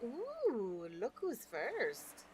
Ooh, look who's first.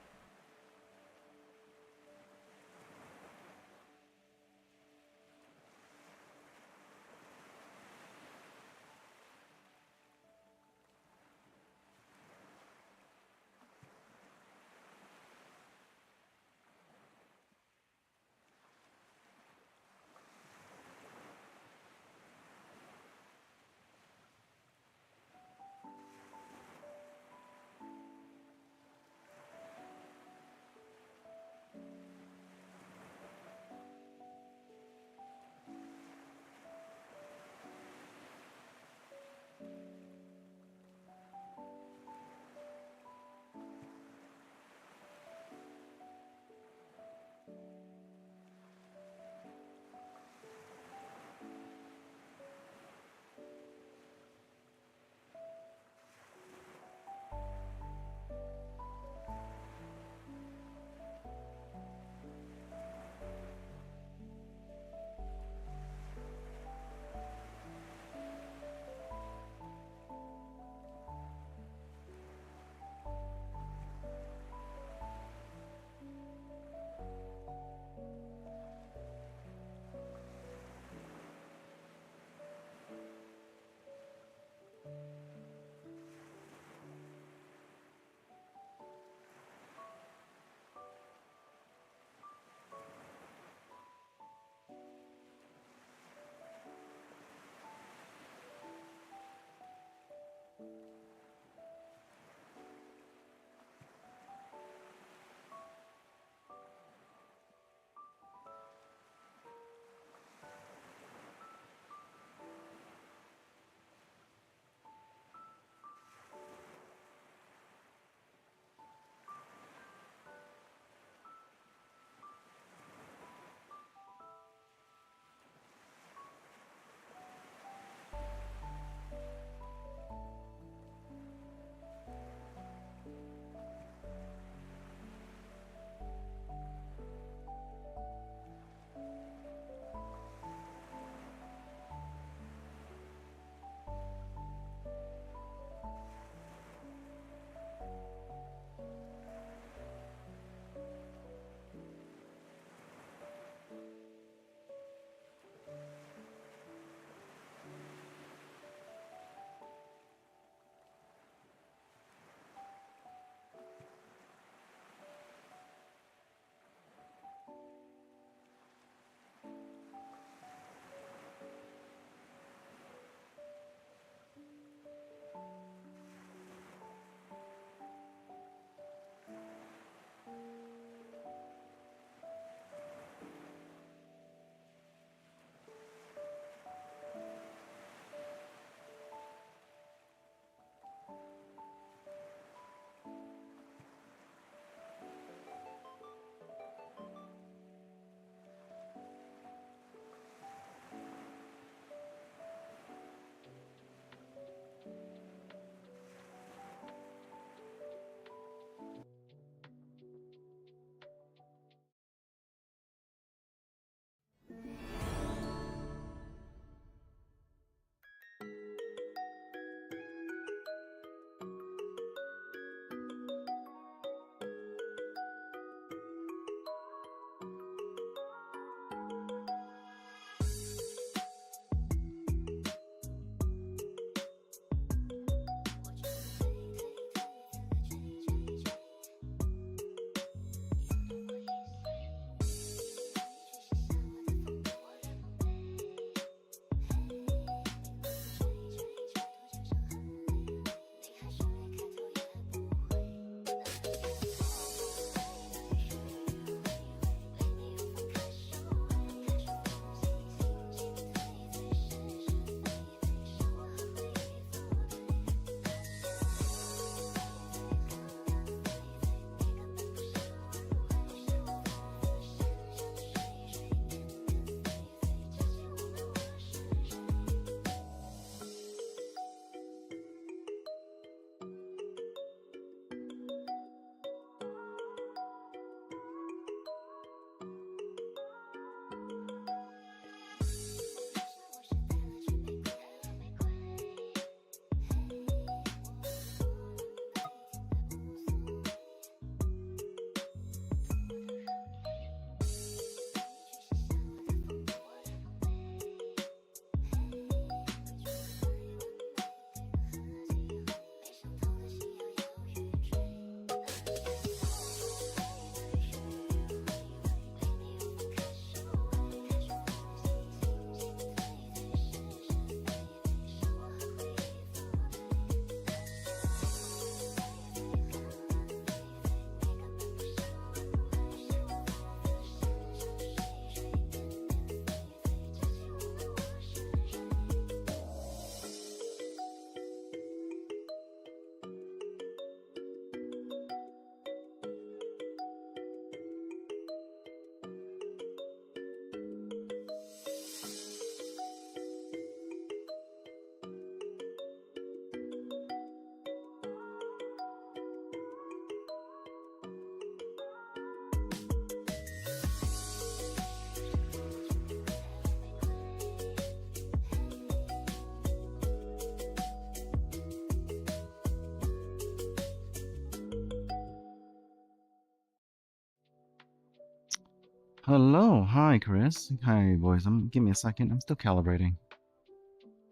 Hello, hi Chris. Hi boys. Give me a second. I'm still calibrating.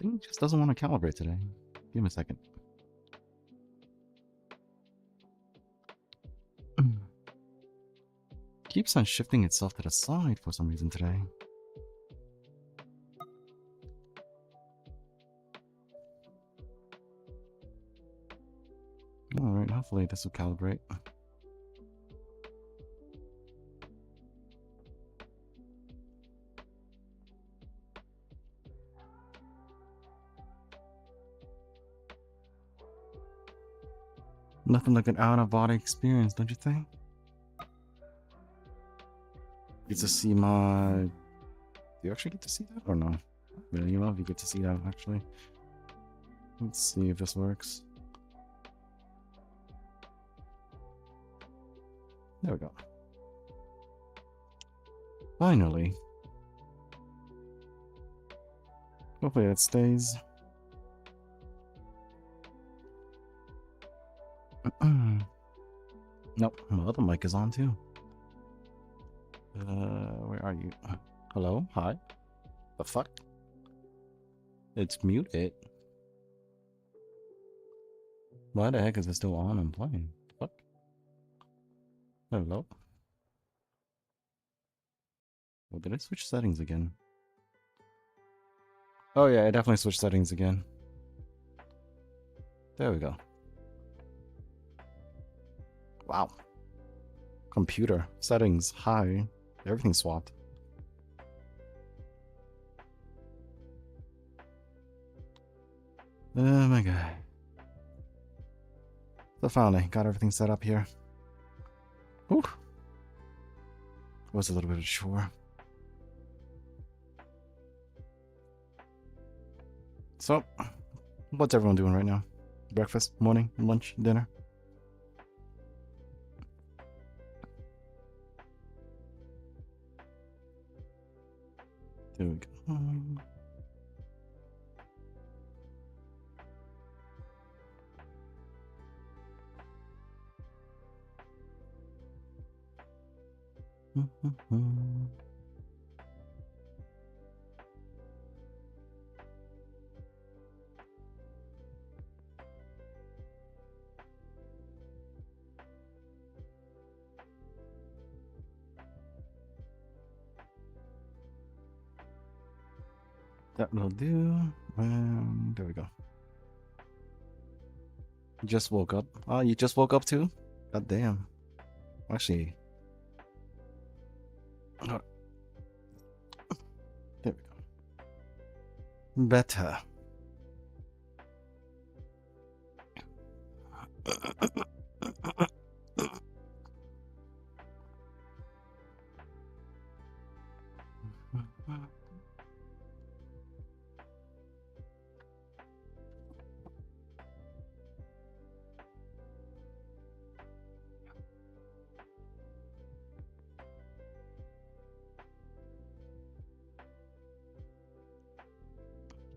Thing just doesn't want to calibrate today. Give me a second. Keeps on shifting itself to the side for some reason today. Alright, hopefully this will calibrate. Nothing like an out-of-body experience, don't you think? Get to see my... Do you actually get to see that or no? Really, you know if you get to see that actually. Let's see if this works. There we go. Finally. Hopefully that stays. Nope, my other mic is on too. Where are you? Hello? Hi? The fuck? It's muted. Why the heck is it still on and playing? Fuck? Hello? Oh, did I switch settings again? Oh yeah, I definitely switched settings again. There we go. Wow. Computer. Settings. High. Everything swapped. Oh my god. So finally, got everything set up here. Whew. Was a little bit of a chore. So, what's everyone doing right now? Breakfast, morning, lunch, dinner? There we go. That will do. And there we go. Just woke up. Oh, you just woke up too? God damn. Actually. Oh. There we go. Better.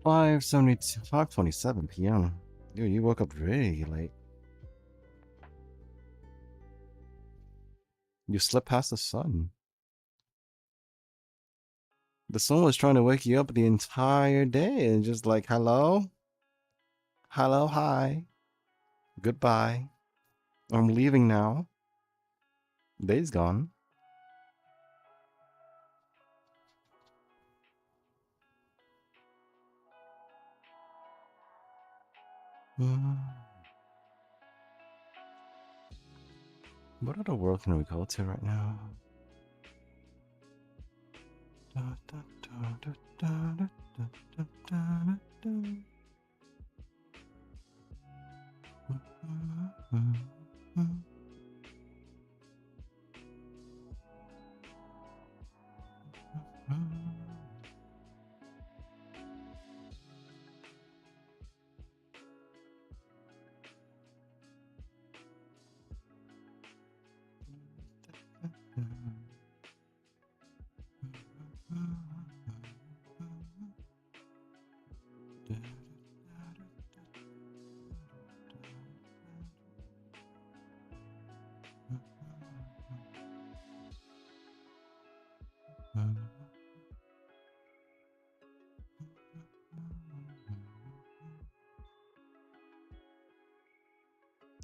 $5:27 p.m. Dude, you woke up really late. You slept past the sun. The sun was trying to wake you up the entire day and just like, hello? Hello, hi. Goodbye. I'm leaving now. Day's gone. What other world can we go to right now?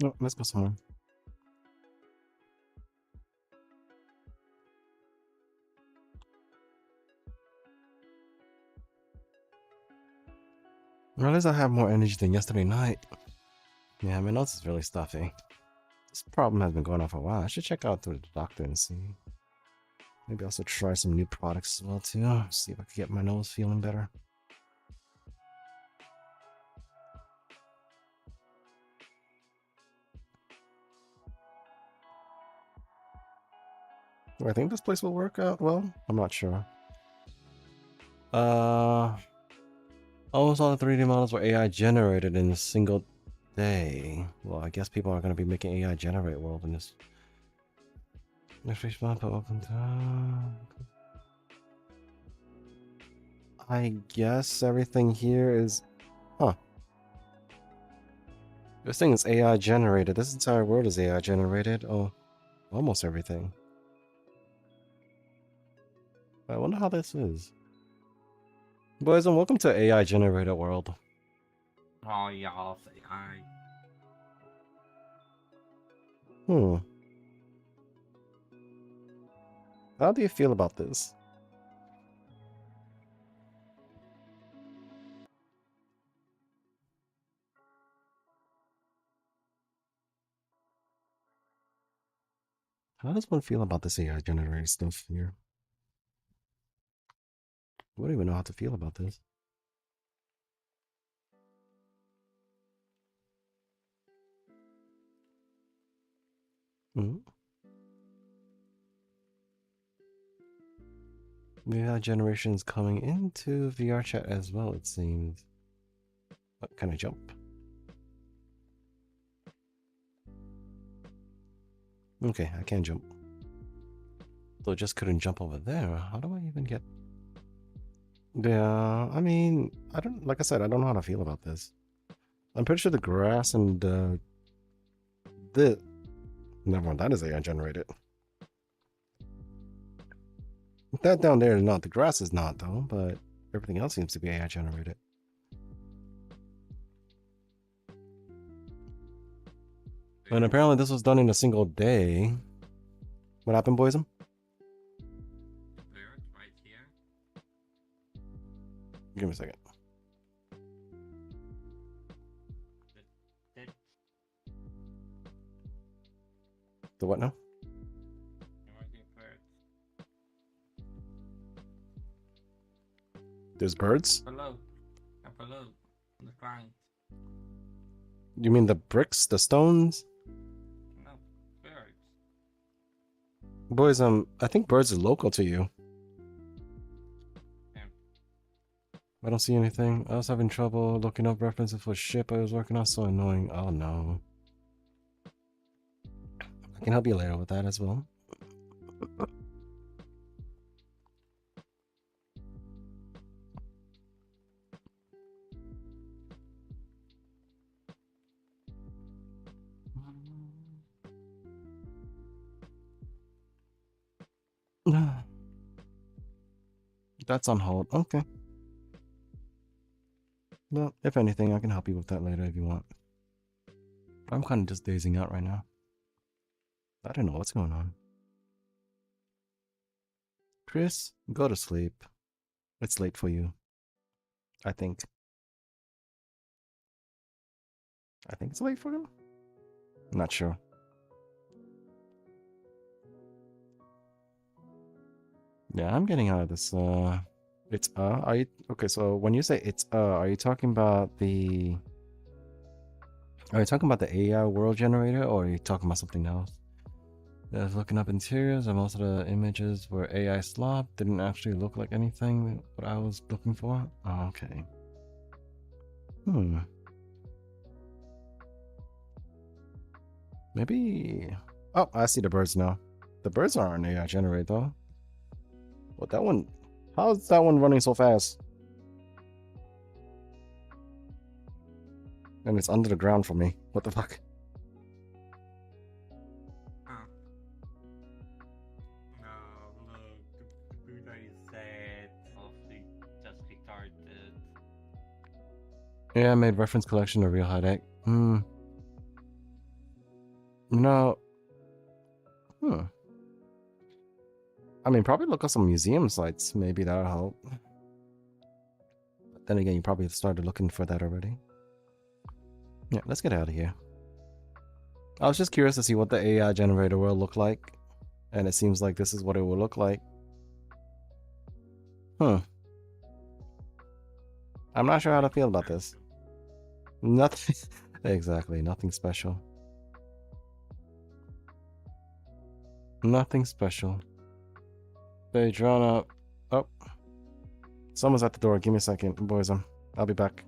Oh, let's go somewhere. Well, at least I have more energy than yesterday night. Yeah, my nose is really stuffy. This problem has been going on for a while. I should check out through the doctor and see. Maybe also try some new products as well too. See if I can get my nose feeling better. Do I think this place will work out well? I'm not sure. Almost all the 3D models were AI generated in a single day. Well, I guess people are going to be making AI generate world in this. I guess everything here is... Huh. This thing is AI generated. This entire world is AI generated. Oh, almost everything. I wonder how this is. Boys, and welcome to AI generated world. Oh, y'all say I. How do you feel about this? How does one feel about this AI generated stuff here? I don't even know how to feel about this. The AI generation is coming into VR chat as well, it seems. What, can I jump? Okay, I can jump. So I just couldn't jump over there. How do I even get... Yeah, I mean, I don't... Like I said, I don't know how to feel about this. I'm pretty sure the grass and the... Never mind, that is AI generated. That down there is not. The grass is not, though, but everything else seems to be AI generated. And apparently this was done in a single day. What happened, boysum? Right here. Give me a second. The what now? There's birds? Below. Up below. On the ground. You mean the bricks? The stones? No. Birds. Boys, I think birds are local to you. Yeah. I don't see anything. I was having trouble looking up references for a ship I was working on. So annoying. Oh no. I can help you later with that as well. That's on hold. Okay. Well, if anything, I can help you with that later if you want. I'm kind of just dazing out right now. I don't know what's going on. Chris, go to sleep. It's late for you. I think. I think it's late for him? Not sure. Yeah, I'm getting out of this, it's, are you, okay, so when you say it's, are you talking about the, are you talking about the AI world generator, or are you talking about something else? I was looking up interiors, and most of the images were AI slop, didn't actually look like anything what I was looking for. Oh, okay. Maybe, oh, I see the birds now. The birds aren't AI generated, though. What, that one, how's that one running so fast? And it's under the ground for me. What the fuck? Oh. No, look. The Buddha is sad. Mostly just retarded. Yeah, I made reference collection a real headache. No. I mean, probably look up some museum sites. Maybe that'll help. But then again, you probably started looking for that already. Yeah, let's get out of here. I was just curious to see what the AI generator will look like. And it seems like this is what it will look like. I'm not sure how to feel about this. Nothing. Exactly, nothing special. Nothing special. They drawn up. Oh. Someone's at the door. Give me a second, boys. I'll be back.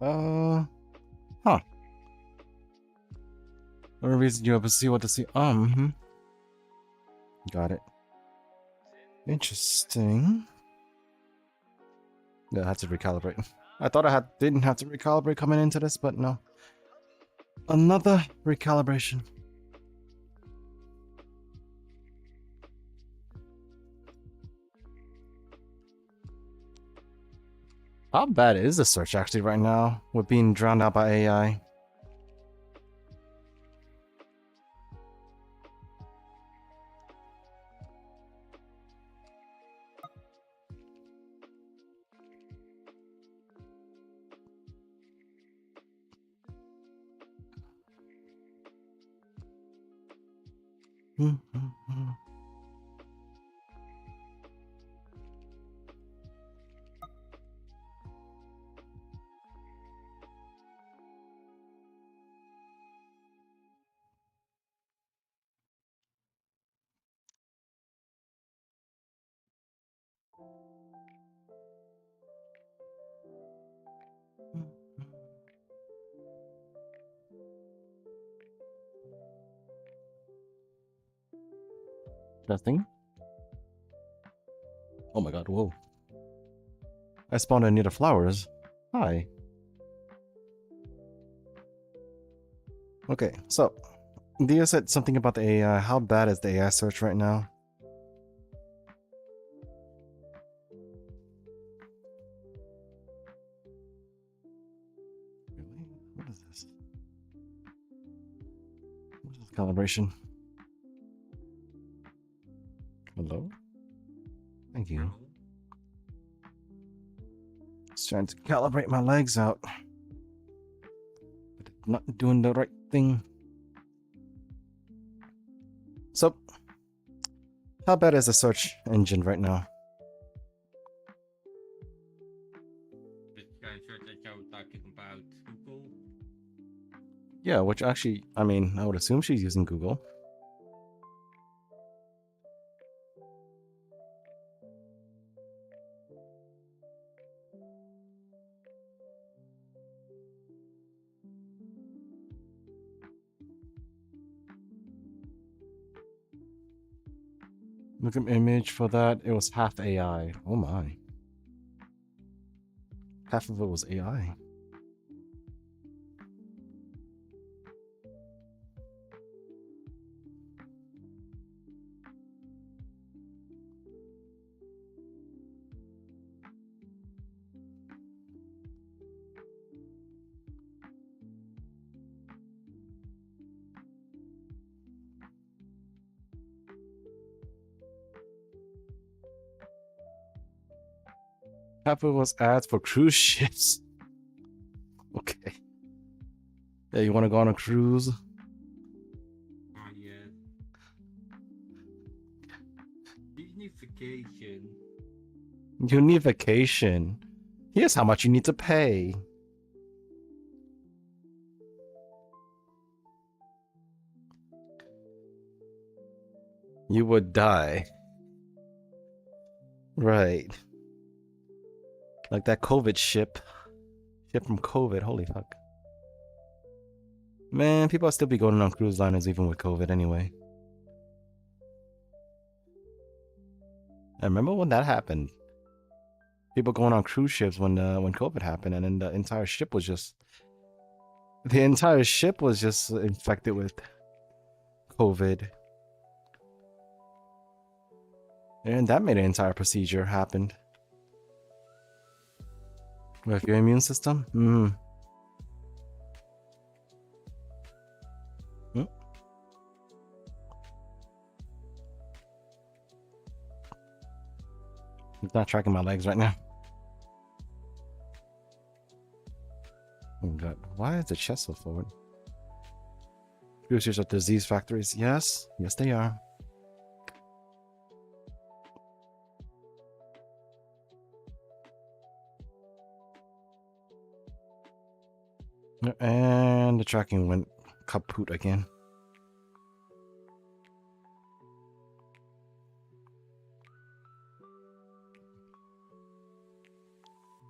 Oh. Huh. One reason you have to see what to see. Got it. Interesting. Yeah, I had to recalibrate. I thought I didn't have to recalibrate coming into this, but no. Another recalibration. How bad is the search actually right now with being drowned out by AI? Testing. Oh my god, whoa. I spawned near the flowers. Hi. Okay, so Dia said something about the AI. How bad is the AI search right now? Really? What is this? What is this calibration? Hello? Thank you. Just trying to calibrate my legs out. But not doing the right thing. So, how bad is the search engine right now? This kind of search that you're talking about Google. Yeah, which actually, I mean, I would assume she's using Google. Look at image for that. It was half AI. Oh my. Half of it was AI. Half of it was ads for cruise ships. Okay. Yeah, you want to go on a cruise? Ah, yes. Unification. Unification. Here's how much you need to pay. You would die. Right. Like that COVID ship. Ship from COVID. Holy fuck. Man, people will still be going on cruise liners even with COVID anyway. I remember when that happened. People going on cruise ships when COVID happened, and then the entire ship was just infected with COVID. And that made an entire procedure happen. With your immune system? It's not tracking my legs right now. Oh god, why is the chest so forward? Producers of disease factories. Yes, yes they are. And the tracking went kaput again.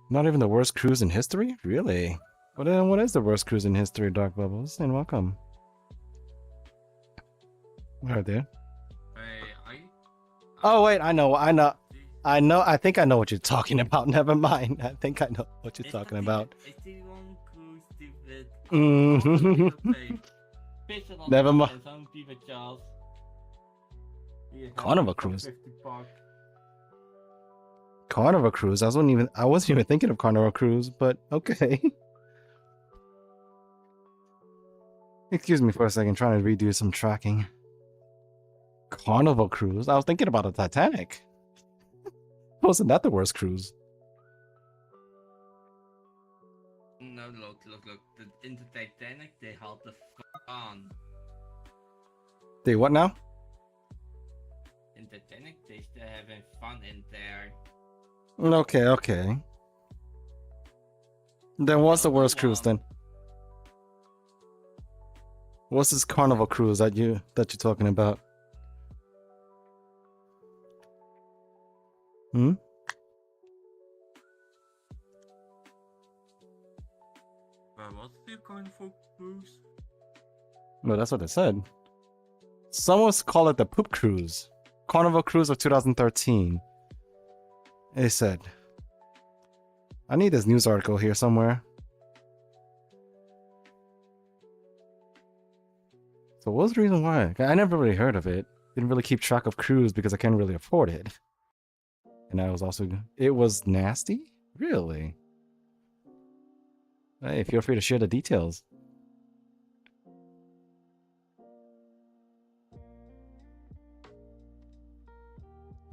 Not even the worst cruise in history? Really? Well then, what is the worst cruise in history, Dark Bubbles? And welcome. Right there. Oh wait, I think I know what you're talking about. Never mind. I think I know what you're talking about. Never mind. Carnival Cruise. Carnival Cruise. I wasn't even thinking of Carnival Cruise, but okay. Excuse me for a second, trying to redo some tracking. Carnival Cruise? I was thinking about the Titanic. Wasn't that the worst cruise? No, look. In the Titanic, they had the fun. They what now? In Titanic, they still having fun in there. Okay. Then what's the worst cruise then? What's this Carnival Cruise that you're talking about? What's the Carnival Cruise? No, that's what it said. Someone's call it the Poop Cruise. Carnival Cruise of 2013. It said. I need this news article here somewhere. So what was the reason why? I never really heard of it. Didn't really keep track of cruise because I can't really afford it. And it was nasty? Really? Hey, feel free to share the details.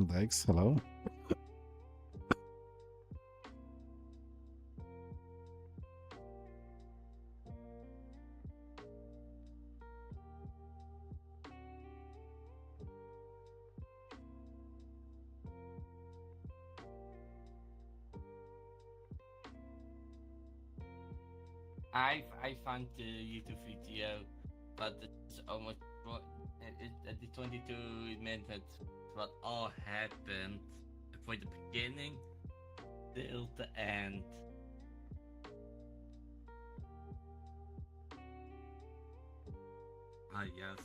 Thanks, hello? I found the YouTube video, but it's almost at the 22 minutes. What all happened from the beginning till the end. Ah yes.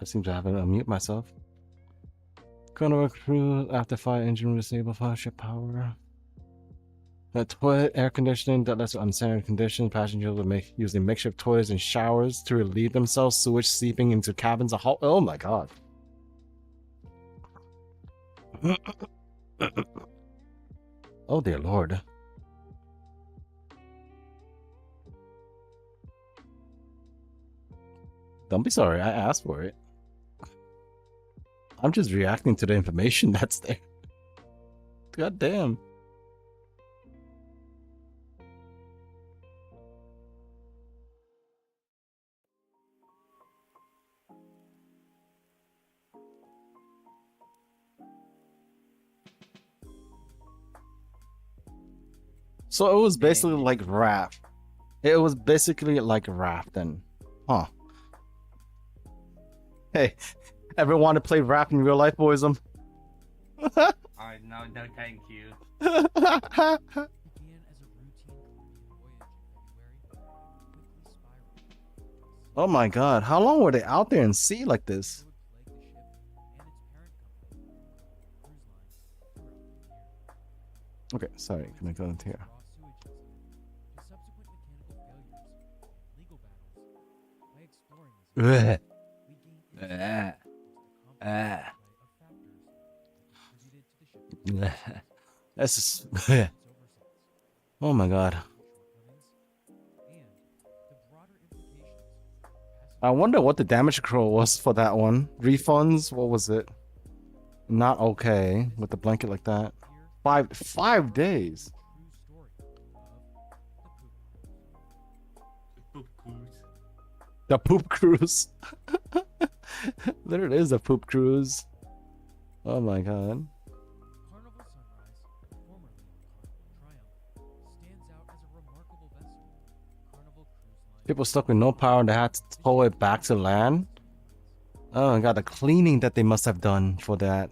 I seem to have to unmute myself. Carnival crew after fire engine will disable fire ship power. The toilet air conditioning that lets unsanitary conditions. Passengers will make using makeshift toilets and showers to relieve themselves. Sewage seeping into cabins. Oh my god. Oh dear lord. Don't be sorry, I asked for it. I'm just reacting to the information that's there. God damn. So it was basically like raft. It was basically like rafting. Huh. Hey, ever want to play raft in real life, boysum? Alright, no, thank you. Oh my god, how long were they out there in sea like this? Okay, sorry, can I go into here? Ugh. This is... Oh my god. I wonder what the damage control was for that one. Refunds? What was it? Not okay with the blanket like that. 5 days. The poop cruise. There it is, a poop cruise. Oh my god. People stuck with no power and they had to tow it back to land. Oh my god, the cleaning that they must have done for that.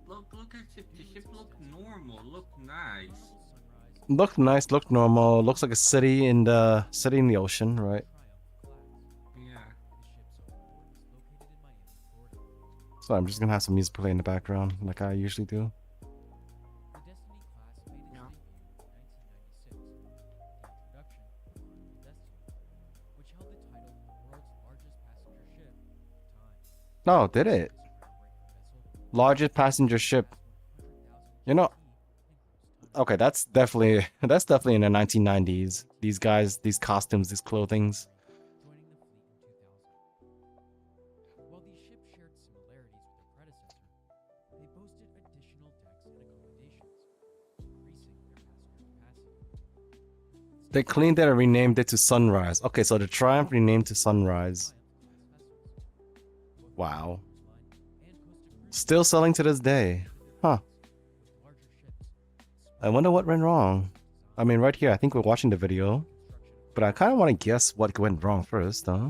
Look at it. The ship looked normal. Looked nice. Looked nice, looked normal. Looks like a city in the ocean, right? Yeah. So I'm just gonna have some music play in the background, like I usually do. No, did it? Largest passenger ship. You know, okay, that's definitely in the 1990s. These guys, these costumes, these clothings. They cleaned it and renamed it to Sunrise. Okay, so the Triumph renamed to Sunrise. Wow. Still selling to this day. Huh. I wonder what went wrong. I mean, right here, I think we're watching the video. But I kind of want to guess what went wrong first, huh?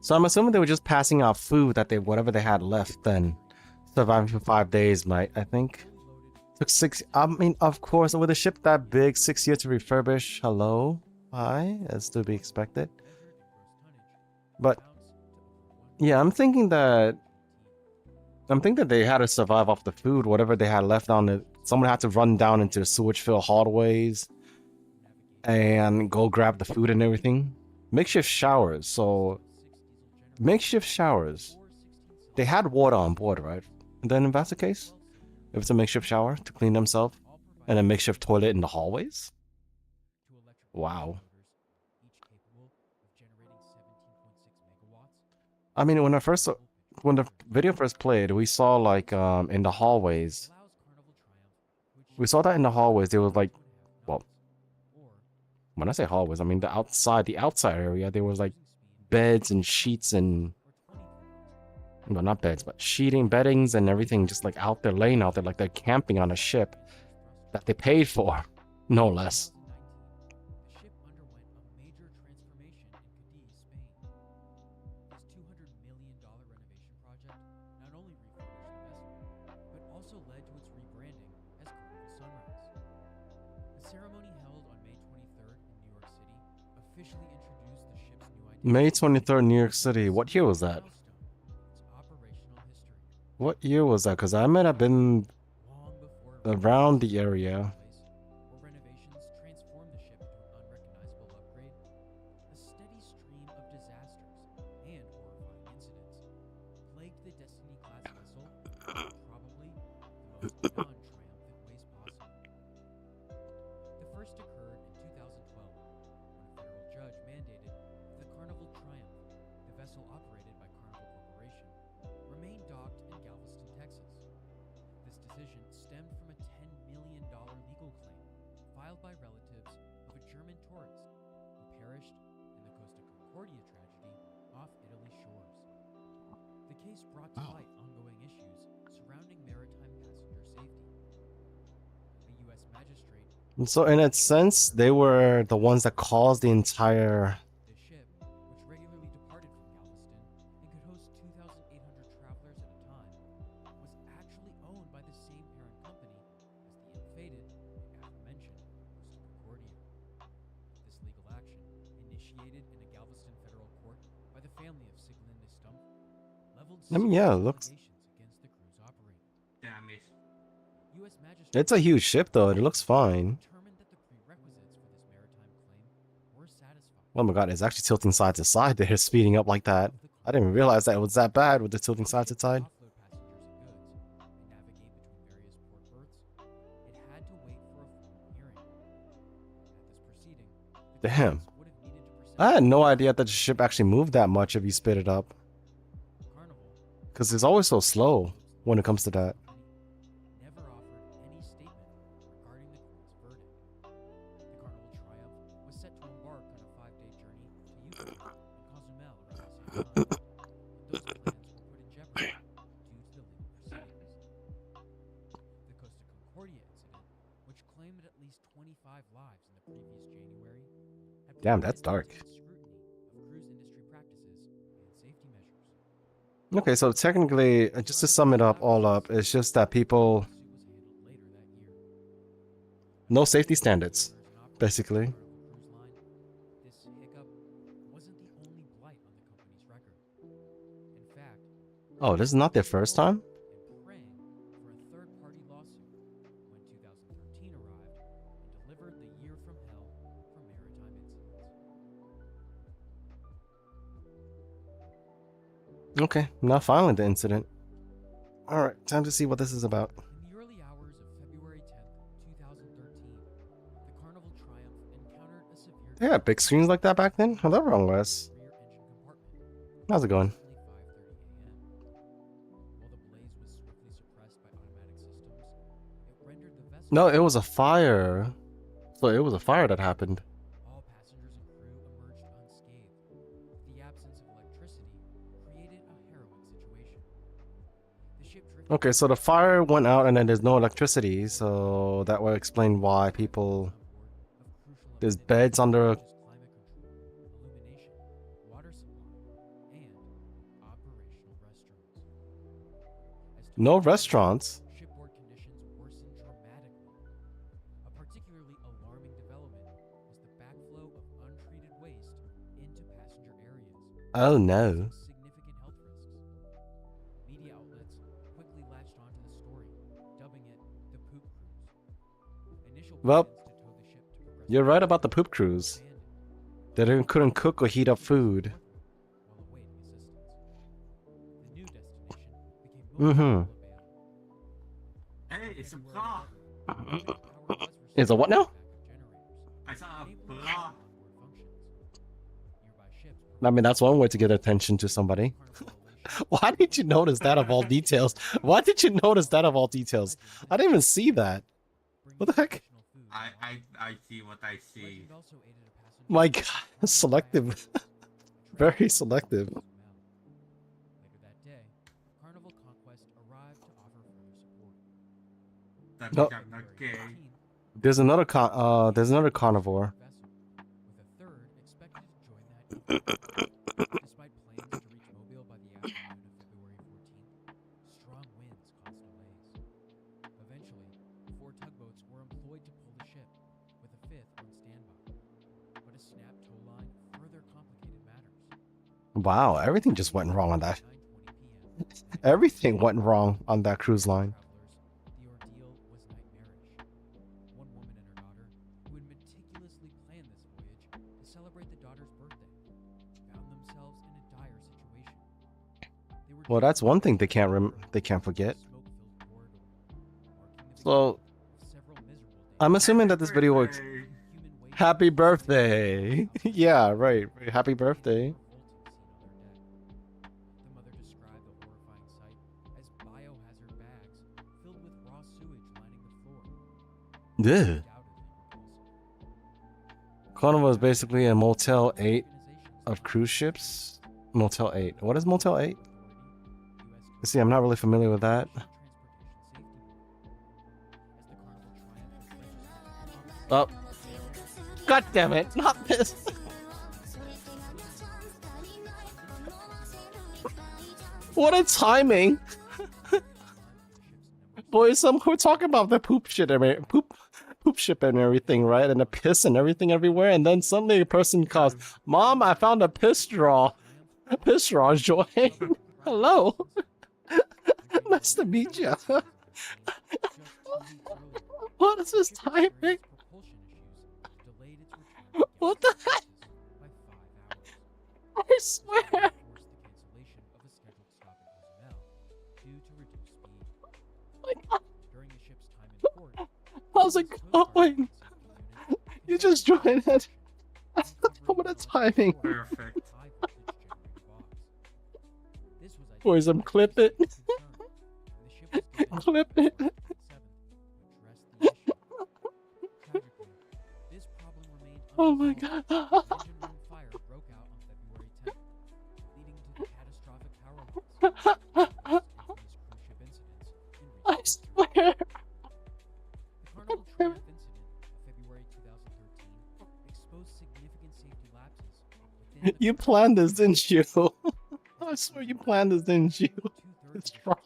So I'm assuming they were just passing out food that whatever they had left, then surviving for 5 days, might, I think. Took 6, I mean, of course, with a ship that big, 6 years to refurbish. Hello? Hi, as to be expected. But, yeah, I'm thinking that they had to survive off the food, whatever they had left on it. Someone had to run down into the sewage-filled hallways and go grab the food and everything. Makeshift showers, so... Makeshift showers. They had water on board, right? And then if that's the case, if it's a makeshift shower to clean themselves, and a makeshift toilet in the hallways? Wow. I mean, when the video first played, we saw like in the hallways. We saw that in the hallways. There was like, well, when I say hallways, I mean the outside area. There was like beds and sheets and No, not beds, but sheeting, beddings, and everything just like out there, laying out there like they're camping on a ship that they paid for, no less. The ship underwent a major transformation in Cadiz, Spain. This $200 million renovation project not only refurbished the vessel, but also led to its rebranding as Carnival Sunrise. The ceremony held on May 23rd in New York City officially introduced the ship's new identity. May 23rd, New York City. What year was that? Its operational history. What year was that? Because I might have been Long before around the area. where renovations transformed the ship into an unrecognizable upgrade, a steady stream of disasters and horrifying incidents plagued the Destiny-class vessel in probably the most non-triumphant ways possible. The first occurred in 2012, when a federal judge mandated that the Carnival Triumph, the vessel operated by Carnival Corporation, remain docked in Galveston, Texas. This decision stemmed from a $10 million legal claim filed by relatives of a German tourist who perished in the Costa Concordia tragedy off Italy's shores. The case brought to light ongoing issues surrounding maritime passenger safety. A U.S. magistrate. So in a sense, they were the ones that caused the entire. The ship, which regularly departed from Galveston and could host 2,800 travelers at a time, was actually owned by the same parent company as the ill-fated and aforementioned Costa Concordia. This legal action, initiated in a Galveston federal court by the family of Siglinde Stump, leveled I mean, yeah, it serious looks. allegations against the crew's operator. Damn it. U.S. magistrate It's a huge ship, though. It looks fine. determined that the prerequisites for this maritime claim were satisfied. Oh my god, it's actually tilting side to side there, speeding up like that. I didn't even realize that it was that bad with the tilting side to side. Offload passengers and goods and navigate between various port berths, it had to wait for a formal hearing. At this proceeding, the Damn. claimants would have needed to present I had no idea that the ship actually moved that much if you spit it up. Carnival. Because it's always so slow when it comes to that. Never offered any statement regarding the court's verdict. The Carnival Triumph was set to embark on a 5-day journey to Utah and Cozumel around the same time. But those plans were put in jeopardy due to the legal proceedings. The Costa Concordia incident, which claimed at least 25 lives in the previous January, had Damn, that's dark. prompted intense scrutiny of cruise industry practices and safety measures. Okay, so technically, just to sum it up all up, it's just that people. No safety standards, basically. This hiccup wasn't the only blight on the company's record. In fact, Oh, this is not their first time? and praying for a third-party lawsuit when 2013 arrived and delivered the year from hell for maritime incidents. Okay, now finally the incident. Alright, time to see what this is about. In the early hours of February 10th, 2013, the Carnival Triumph encountered a severe They had big screens like that back then? Hello, wrong was. rear engine compartment. How's it going? Approximately 5:30 a.m. While the blaze was swiftly suppressed by automatic systems, it rendered the vessel. No, it was a fire. So it was a fire that happened. All passengers and crew emerged unscathed. The absence of electricity created a harrowing situation. The ship drifted Okay, so the fire went out and then there's no electricity, so that would explain why people. on board of crucial There's amenities beds under. such as climate control, illumination, water supply, and operational restrooms. As No time restaurants. shipboard conditions worsened dramatically. A particularly alarming development was the backflow of untreated waste into passenger areas, Oh no. causing significant health risks. Media outlets quickly latched onto the story, dubbing it the poop cruise. Initial Well, plans to tow the ship to progress you're right about the poop cruise. abandoned, They couldn't cook or heat up food. while awaiting assistance. The new destination became Mhm. Alabama. Hey, it's a bra. It's a what now? I saw a bra. I mean, that's one way to get attention to somebody. Why did you notice that of all details? Why did you notice that of all details? I didn't even see that. What the heck? I see what I see. My god, selective. Very selective. Later that day, That No. means I'm not gay. There's another carnivore. With a third expected to join that year. Despite plans to reach Mobile by the afternoon of February 14th, strong winds caused delays. Eventually, 4 tugboats were employed to pull the ship, with a 5th on standby. But a snapped tow line further complicated matters. Wow, everything just went wrong on that. 9:20 p.m. Everything went wrong on that cruise line. Travelers, the ordeal was nightmarish. One woman and her daughter, who had meticulously planned this voyage to celebrate the daughter's birthday, found themselves in a dire situation. They were Well, that's one thing they can't forget. So, I'm assuming that this video works. Birthday. Happy birthday! Yeah, right. Happy birthday. The mother described the horrifying sight as biohazard bags filled with raw sewage lining the floor. Ugh. Undoubtedly repulsive. Carnival is basically a Motel 8 of cruise ships. Motel 8. What is Motel 8? See, I'm not really familiar with that. Oh. God damn it, not this. What a timing. Boys, we're talking about the poop shit, poop ship and everything, right? And the piss and everything everywhere. And then suddenly a person calls, Mom, I found a piss straw. Piss straw, Joy. Hello. Nice to meet you. What is this timing? What the heck? I swear. How's it going? You just joined it. What a timing. Perfect. Boys, I'm clipping. Clip it. Oh my god. I swear. You planned this, didn't you? I swear you planned this, didn't you? It's wrong.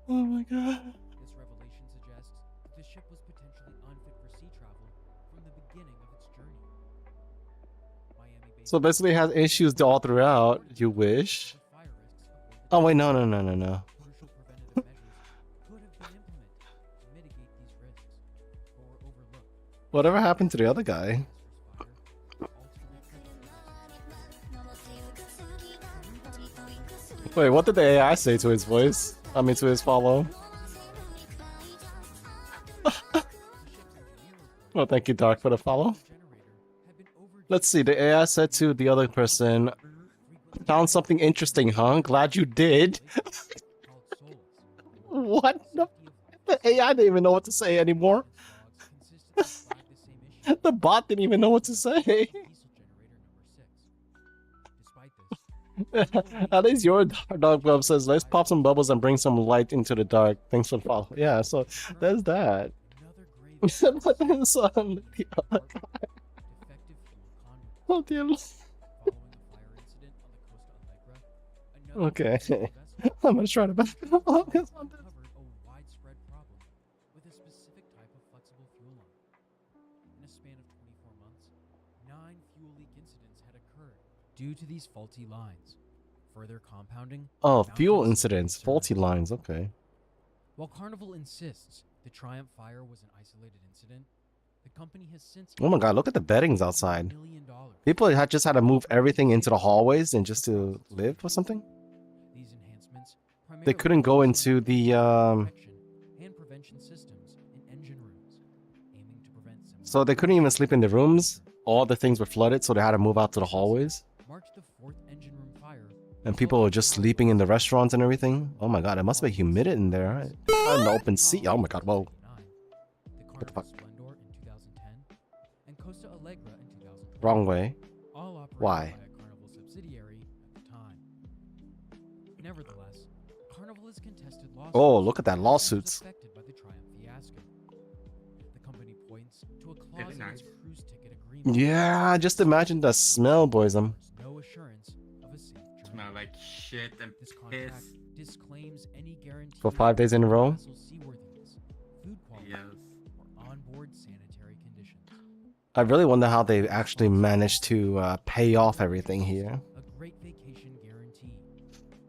Oh my god. This revelation suggests that the ship was potentially unfit for sea travel from the beginning of its journey. So basically it has issues all throughout. You wish. Oh wait, no. Whatever happened to the other guy? Wait, what did the AI say to his voice? I mean, to his follow? Well, thank you, Dark, for the follow. Let's see, the AI said to the other person, found something interesting, huh? Glad you did. What? The AI didn't even know what to say anymore. The bot didn't even know what to say. At least your dog web says, let's pop some bubbles and bring some light into the dark. Thanks for the follow. Yeah, so there's that. But then the other guy. Oh dear. Okay. I'm gonna try to back up on this. Due to these faulty lines, further compounding. Oh, fuel incidents, faulty lines. Okay. While Carnival insists the Triumph fire was an isolated incident, the company has since. Oh my god, look at the beddings outside. $1 million. People had just had to move everything into the hallways and just to live or something. These enhancements They couldn't go into the and prevention systems in engine rooms, aiming to prevent so they couldn't even sleep in the rooms. All the things were flooded, so they had to move out to the hallways. March the 4th engine room fire. And people were just sleeping in the restaurants and everything. Oh my god, it must be humid in there. An open sea. Oh my god, whoa. What the fuck? Splendor in 2010 and Costa Allegra in 2012. Wrong way. All operated Why? by a Carnival subsidiary Oh, look at that, was lawsuits. affected by the Triumph fiasco. The company points to a clause Very in nice. its cruise ticket agreement. Yeah, just imagine the smell, boys. Offers no assurance of a safe journey. Smell like shit and This piss. contract disclaims any guarantee For 5 days in a row? vessel's seaworthiness, food quality, Yes. or onboard sanitary conditions. I really wonder how they actually managed to pay off everything here. A great vacation guarantee,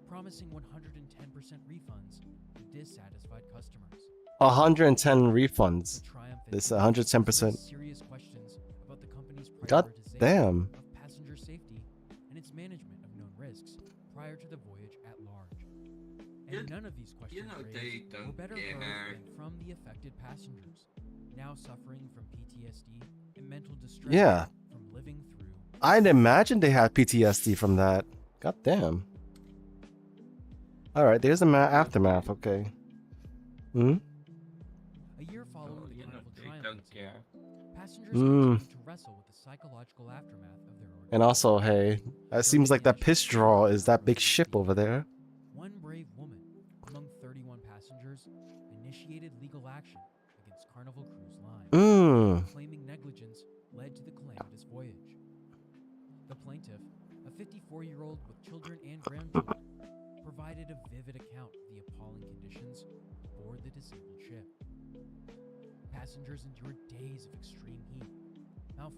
promising 110% refunds to dissatisfied customers. 110 The refunds. Triumph This admits 110%. serious questions about the company's God prioritization damn. of passenger safety and its management of known risks prior to the voyage at large. And You- none of these questions know they raised were don't better care. heard than from the affected passengers, now suffering from PTSD and mental distress Yeah. from living through. I'd imagine they had PTSD from that. God damn. Alright, there's the aftermath, okay. Hmm? A year following Oh, the you know Carnival they Triumph don't incident, care. passengers Mm. continued to wrestle with the psychological aftermath of their ordeal. And also, hey, it seems like that piss draw is that big ship over there. One brave woman, among 31 passengers, initiated legal action against Carnival Cruise Line, Mmm. claiming negligence led to the calamitous voyage. The plaintiff, a 54-year-old with children and grandchildren, provided a vivid account of the appalling conditions aboard the disabled ship. Passengers endured days of extreme heat.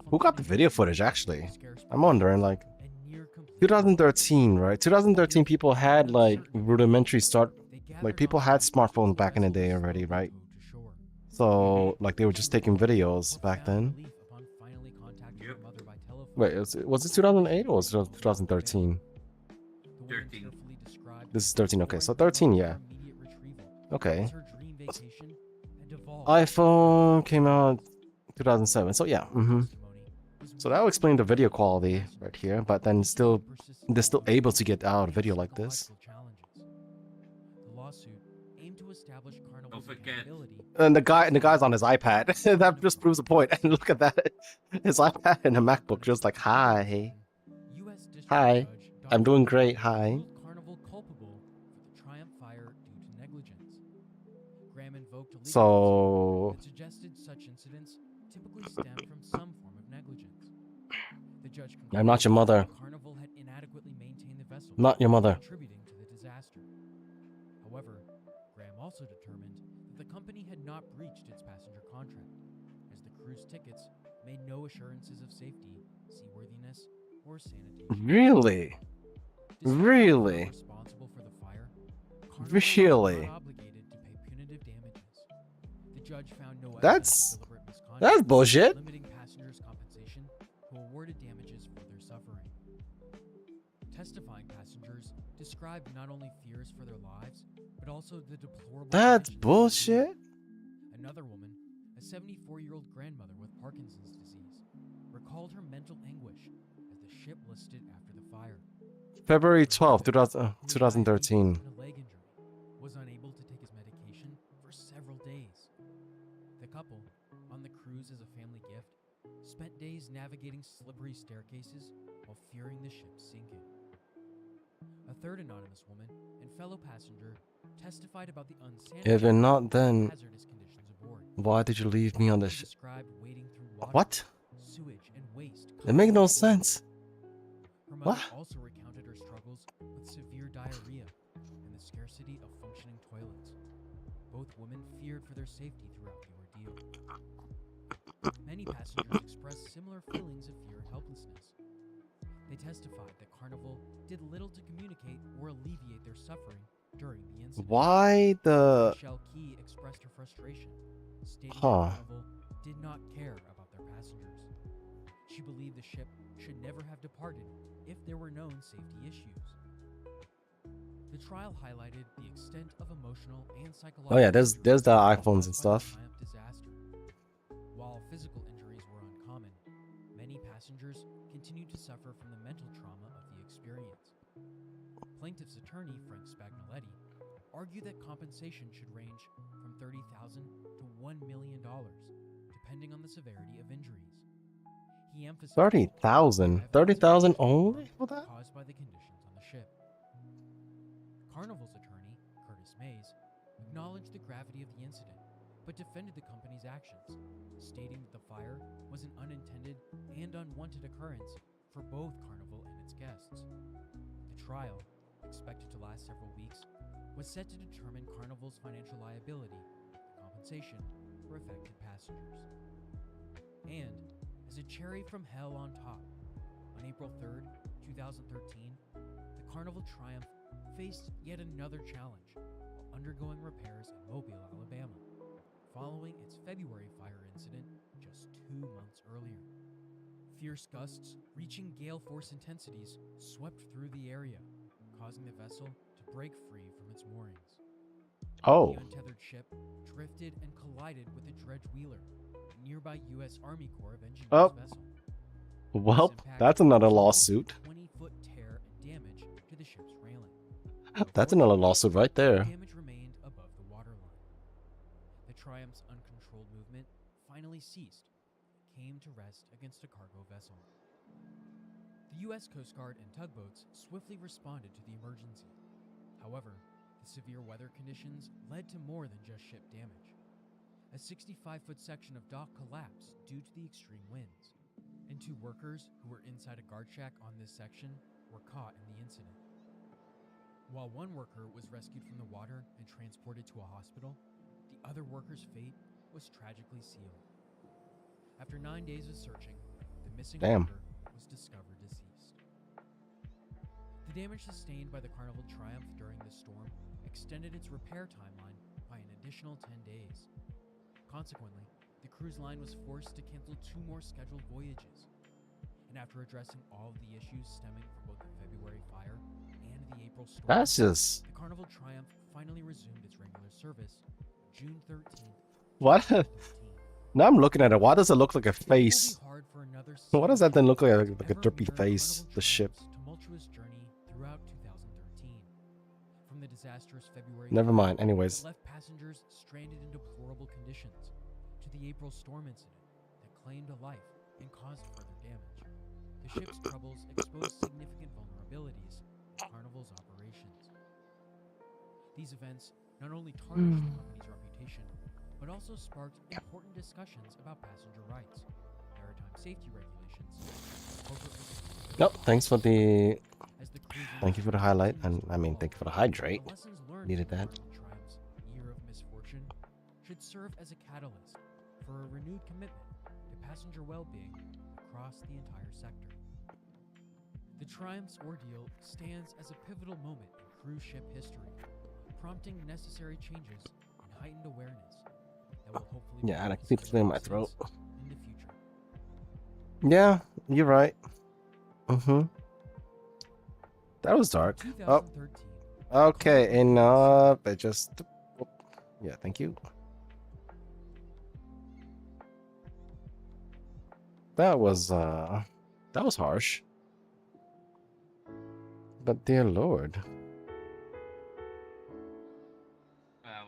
Who got the video footage, actually? I'm wondering, like, and near complete 2013, right? 2013 people had, like, rudimentary start. Like, people had smartphones back in the day already, right? So, like, they were just taking videos back then. Yep. Wait, was it 2008 or was it 2013? 13. This is 13, okay. So 13, yeah. Okay. iPhone came out 2007, so yeah. So that'll explain the video quality right here, but then still, they're still able to get out a video like this. The lawsuit aimed to establish Carnival's Don't forget. accountability. And the guy's on his iPad. That just proves the point. And look at that, his iPad and a MacBook, just like, hi, US District Hi. Judge I'm doing great. Hi. ruled Carnival culpable for the Triumph fire due to negligence. Graham invoked a legal So that suggested such incidents typically stem from some form of negligence. The judge I'm not your concluded mother. that Carnival had inadequately maintained the vessel, Not your mother. contributing to the disaster. However, Graham also determined that the company had not breached its passenger contract, as the cruise tickets made no assurances of safety, seaworthiness, or sanitation. Really? Despite being Really? responsible for the fire, Carnival was Really? not obligated to pay punitive damages. The judge found no That's- evidence of deliberate misconduct, That's bullshit. limiting passengers' compensation to awarded damages for their suffering. Testifying passengers described not only fears for their lives, but also the deplorable That's conditions. bullshit. Another woman, a 74-year-old grandmother with Parkinson's disease, recalled her mental anguish as the ship listed after the fire. February 12th, Her husband, 2013. who had a leg injury, was unable to take his medication for several days. The couple, on the cruise as a family gift, spent days navigating slippery staircases while fearing the ship sinking. A third anonymous woman and fellow passenger testified about the unsanitary If not, then hazardous conditions aboard. why did you leave me on the They ship? described wading through water, What? sewage, and waste. It makes no constantly. sense. Her mother What? also recounted her struggles with severe diarrhea and the scarcity of functioning toilets. Both women feared for their safety throughout the ordeal. Many passengers expressed similar feelings of fear and helplessness. They testified that Carnival did little to communicate or alleviate their suffering during the incident. Why the... Michelle Key expressed her frustration, stating Huh. that Carnival did not care about their passengers. She believed the ship should never have departed if there were known safety issues. The trial highlighted the extent of emotional and psychological. Oh yeah, there's the injuries iPhones and caused by the stuff. Triumph disaster. While physical injuries were uncommon, many passengers continued to suffer from the mental trauma of the experience. Plaintiff's attorney, Frank Spagnoletti, argued that compensation should range from $30,000 to $1 million, depending on the severity of injuries. He emphasized 30,000. 30,000 only for that? caused by the conditions on the ship. Carnival's attorney, Curtis Mays, acknowledged the gravity of the incident, but defended the company's actions, stating that the fire was an unintended and unwanted occurrence for both Carnival and its guests. The trial, expected to last several weeks, was set to determine Carnival's financial liability, compensation for affected passengers. And, as a cherry from hell on top, on April 3rd, 2013, the Carnival Triumph faced yet another challenge while undergoing repairs in Mobile, Alabama, following its February fire incident just 2 months earlier. Fierce gusts reaching gale force intensities swept through the area, causing the vessel to break free from its moorings. Oh. The untethered ship drifted and collided with a dredge wheeler, a nearby U.S. Army Corps of Engineers Oh. vessel. Well, This impact that's another resulted lawsuit. in a 20-foot tear and damage to the ship's railing. That's another lawsuit right there. Damage remained above the waterline. The Triumph's uncontrolled movement finally ceased and came to rest against a cargo vessel. The U.S. Coast Guard and tugboats swiftly responded to the emergency. However, the severe weather conditions led to more than just ship damage. A 65-foot section of dock collapsed due to the extreme winds, and 2 workers who were inside a guard shack on this section were caught in the incident. While one worker was rescued from the water and transported to a hospital, the other worker's fate was tragically sealed. After 9 days of searching, the missing Damn. worker was discovered deceased. The damage sustained by the Carnival Triumph during the storm extended its repair timeline by an additional 10 days. Consequently, the cruise line was forced to cancel 2 more scheduled voyages. And after addressing all of the issues stemming from both the February fire and the April storm, That's just... the Carnival Triumph finally resumed its regular service June 13th. What? 2013. Now I'm looking at it. Why does it look like a It will be face? hard for another Why does that then look like a ever drippy mirror face? Carnival The ship. Triumph's tumultuous journey throughout 2013. From the disastrous February Never fire mind. Anyways. that left passengers stranded in deplorable conditions, to the April storm incident that claimed a life and caused further damage. The ship's troubles exposed significant vulnerabilities in Carnival's operations. These events not only tarnished the company's reputation, but also sparked important discussions about passenger rights, maritime safety regulations, and corporate responsibility. Nope. Thanks for the... As the cruise Thank you for the industry highlight. And continues to I mean, evolve, thank you for the hydrate. the lessons learned Needed from that. Carnival Triumph's year of misfortune should serve as a catalyst for a renewed commitment to passenger well-being across the entire sector. The Triumph's ordeal stands as a pivotal moment in cruise ship history, prompting necessary changes and heightened awareness that will hopefully Yeah, and I prevent keep similar clearing my throat. incidents in the future. Yeah, you're right. Mm-hmm. That was dark. Oh, 2013. okay. Enough. It just... Yeah, thank you. That was harsh. But dear Lord. Wow.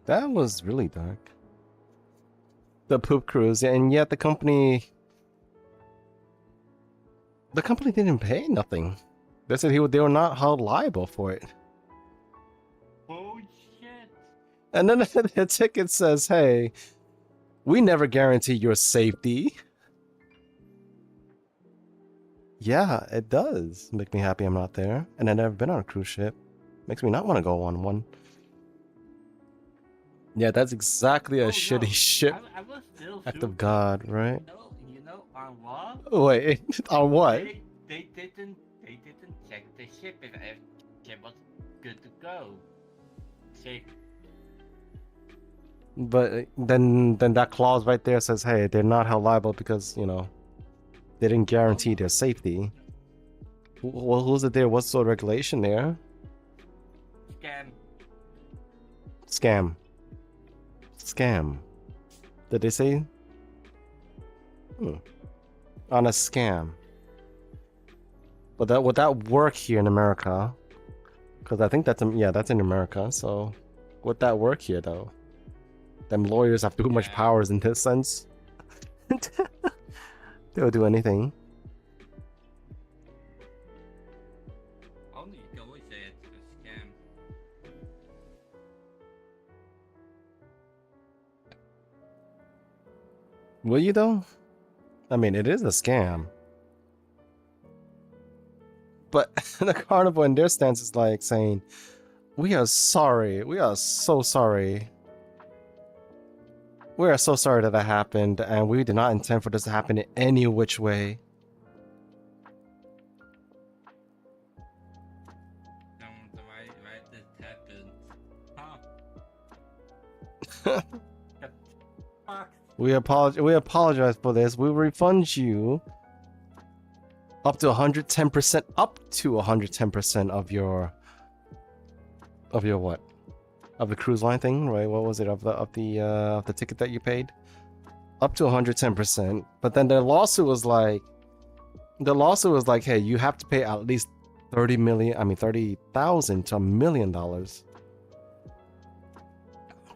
That was really dark. The poop cruise, and yet the company didn't pay nothing. They said they were not held liable for it. Bullshit. And then the ticket says, "Hey, we never guarantee your safety." Yeah, it does make me happy I'm not there, and I've never been on a cruise ship. Makes me not want to go on one. Yeah, that's exactly a Oh, shitty no, ship. I was still Act super of God, right? You know, on what? Wait, on what? They didn't check the ship if the ship was good to go. Safe. But then that clause right there says, hey, they're not held liable because, you know, they didn't guarantee their safety. Well, who's it there? What's the regulation there? Scam. Scam. Scam. Did they say? On a scam. But that would that work here in America? Because I think that's that's in America. So would that work here though? Them lawyers have too much Yeah. powers in this sense. They'll do anything. Only go always say it's a scam. Will you though? I mean, it is a scam. But the carnival in their stance is like saying, we are sorry. We are so sorry. We are so sorry that happened, and we did not intend for this to happen in any which way. Why this happened? Huh? Fuck. We apologize for this. We'll refund you up to 110%, up to 110% of your what? Of the cruise line thing, right? What was it? Of the ticket that you paid? Up to 110%. But then the lawsuit was like, hey, you have to pay at least 30,000 to $1 million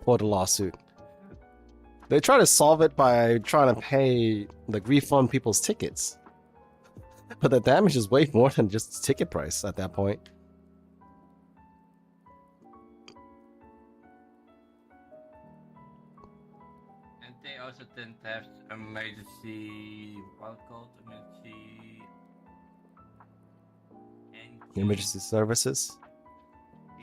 for the lawsuit. They try to solve it by trying to pay, like, refund people's tickets. But the damage is way more than just the ticket price at that point. And they also didn't have emergency, what called Emergency services?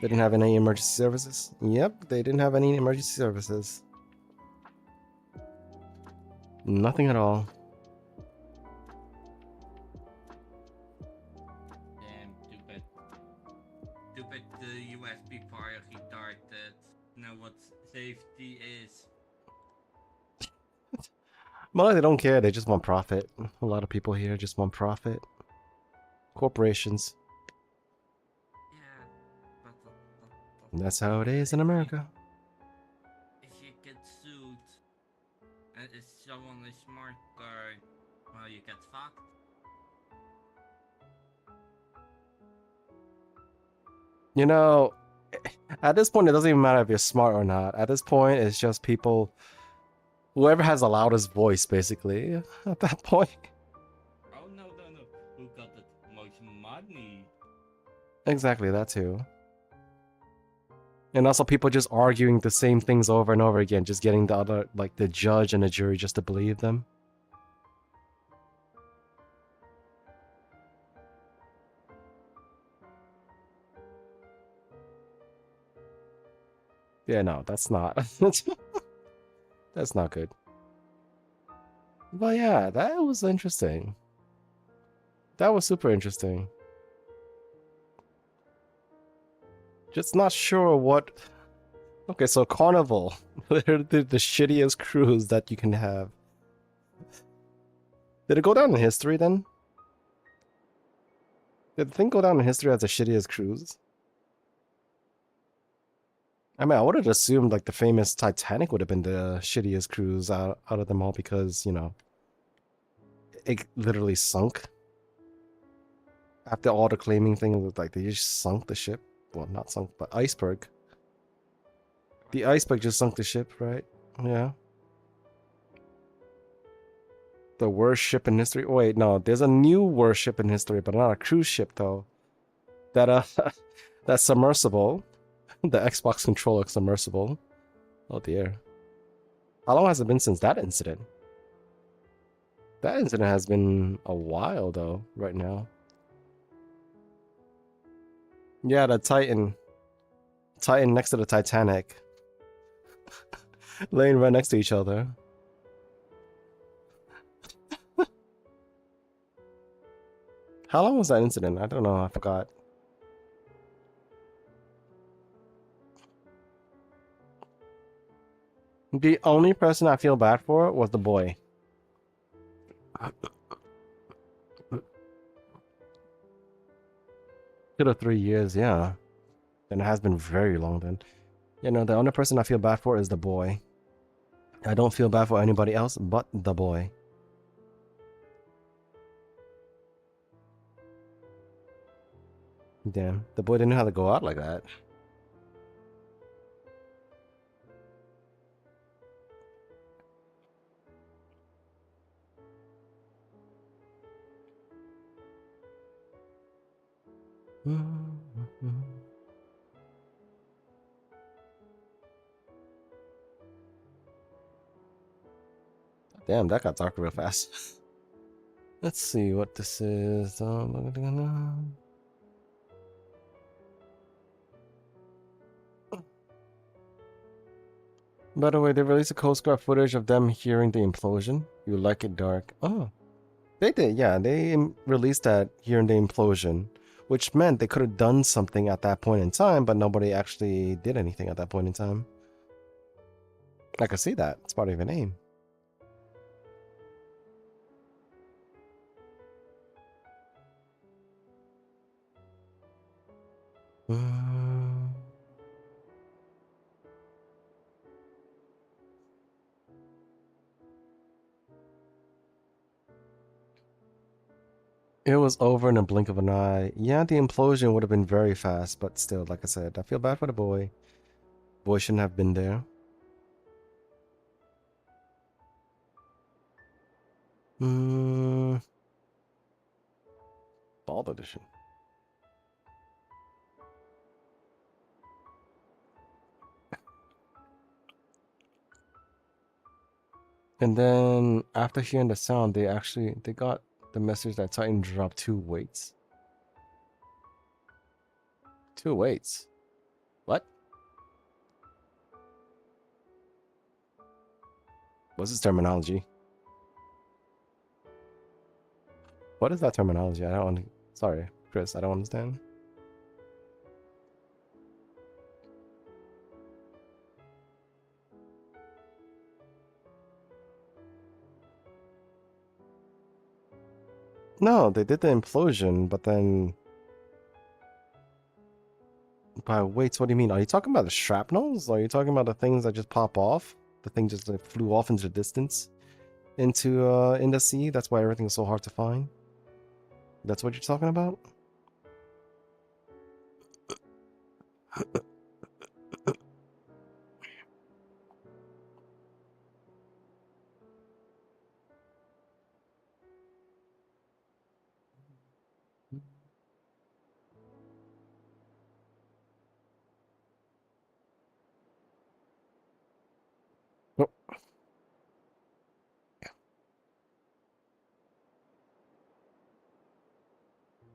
They didn't have any emergency services? Yep, they didn't have any emergency services. Nothing at all. Damn, too bad. Too bad the US people are retarded. Know what safety is. Well, they don't care, they just want profit. A lot of people here just want profit. Corporations. Yeah, but That's how it is in America. if you get sued and it's someone a smart guy, well, you get fucked. You know, at this point, it doesn't even matter if you're smart or not. At this point, it's just people, whoever has the loudest voice, basically, at that point. Oh no. Who got the most money? Exactly, that too. And also people just arguing the same things over and over again, just getting the other, like the judge and the jury just to believe them. Yeah, no, that's not. That's not good. But yeah, that was interesting. That was super interesting. Just not sure what... Okay, so Carnival. They're the shittiest cruise that you can have. Did it go down in history then? Did the thing go down in history as the shittiest cruise? I mean, I would have assumed like the famous Titanic would have been the shittiest cruise out of them all because, you know, it literally sunk. After all the claiming thing, it was like they just sunk the ship. Well, not sunk, but iceberg. The iceberg just sunk the ship, right? Yeah. The worst ship in history. Oh, wait, no, there's a new worst ship in history, but not a cruise ship though. That that submersible, the Xbox controller submersible. Oh dear. How long has it been since that incident? That incident has been a while though, right now. Yeah, the Titan. Titan next to the Titanic. Laying right next to each other. How long was that incident? I don't know, I forgot. The only person I feel bad for was the boy. 2 to 3 years, yeah. And it has been very long then. You know, the only person I feel bad for is the boy. I don't feel bad for anybody else but the boy. Damn, the boy didn't know how to go out like that. Damn, that got dark real fast. Let's see what this is. By the way, they released a Coast Guard footage of them hearing the implosion. You like it dark. Oh, they did. Yeah, they released that hearing the implosion, which meant they could have done something at that point in time, but nobody actually did anything at that point in time. I could see that. It's part of your name. It was over in a blink of an eye. Yeah, the implosion would have been very fast, but still, like I said, I feel bad for the boy. Boy shouldn't have been there. Bald edition. And then after hearing the sound, they got the message that Titan dropped 2 weights. 2 weights. What? What's this terminology? What is that terminology? I don't. Sorry, Chris. I don't understand. No, they did the implosion, but then by weights, what do you mean? Are you talking about the shrapnels? Are you talking about the things that just pop off? The thing just like, flew off into the distance, into in the sea. That's why everything's so hard to find. That's what you're talking about? Nope.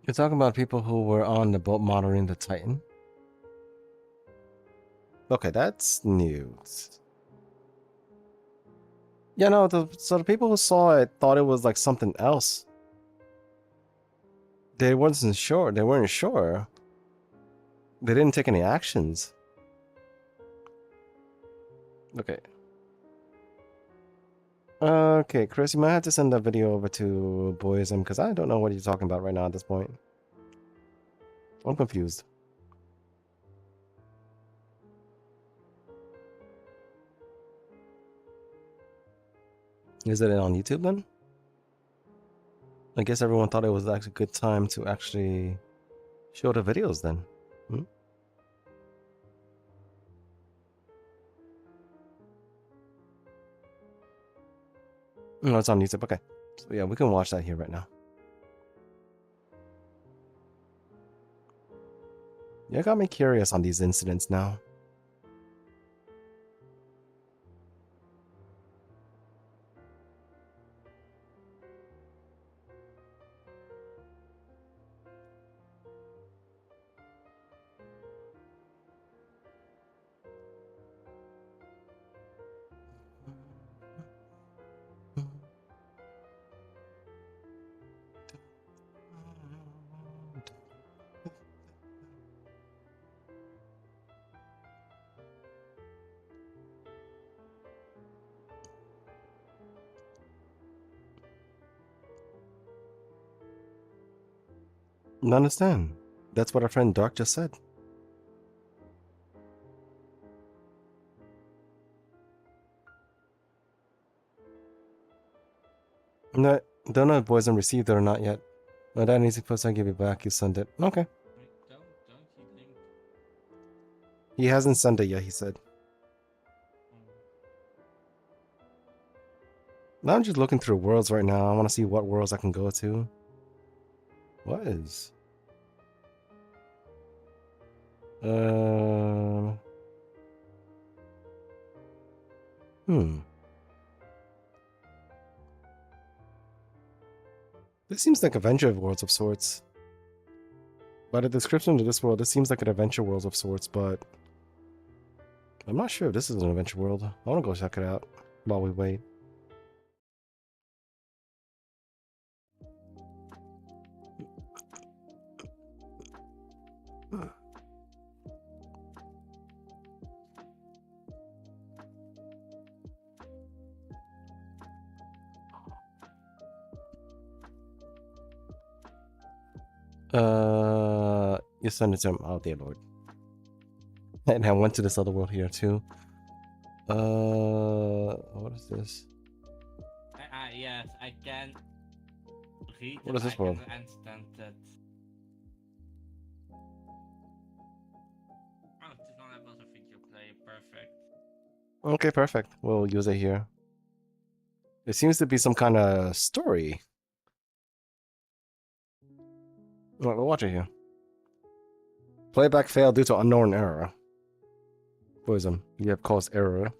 You're talking about people who were on the boat monitoring the Titan? Okay, that's news. Yeah, no, so the people who saw it thought it was like something else. They wasn't sure. They weren't sure. They didn't take any actions. Okay. Okay, Chris, you might have to send that video over to Boyism because I don't know what you're talking about right now at this point. I'm confused. Is it on YouTube then? I guess everyone thought it was actually a good time to actually show the videos then. No, it's on YouTube. Okay. So yeah, we can watch that here right now. Yeah, got me curious on these incidents now. I understand. That's what our friend Dark just said. No, don't know if Boyism received it or not yet. But that needs to post I give it back. You send it. Okay. Don't you think? He hasn't sent it yet, he said. Now I'm just looking through worlds right now. I want to see what worlds I can go to. What is? Hmm. This seems like adventure worlds of sorts. By the description of this world, this seems like an adventure world of sorts, but I'm not sure if this is an adventure world. I want to go check it out while we wait. You send it to him. Oh, dear Lord. And I went to this other world here too. What is this? Yes, I can read What it, is this I can world? understand that. Oh, this one was a video player, perfect. Okay, perfect. We'll use it here. There seems to be some kind of story. Well, we'll watch it here. Playback failed due to unknown error. Poison. You have caused error.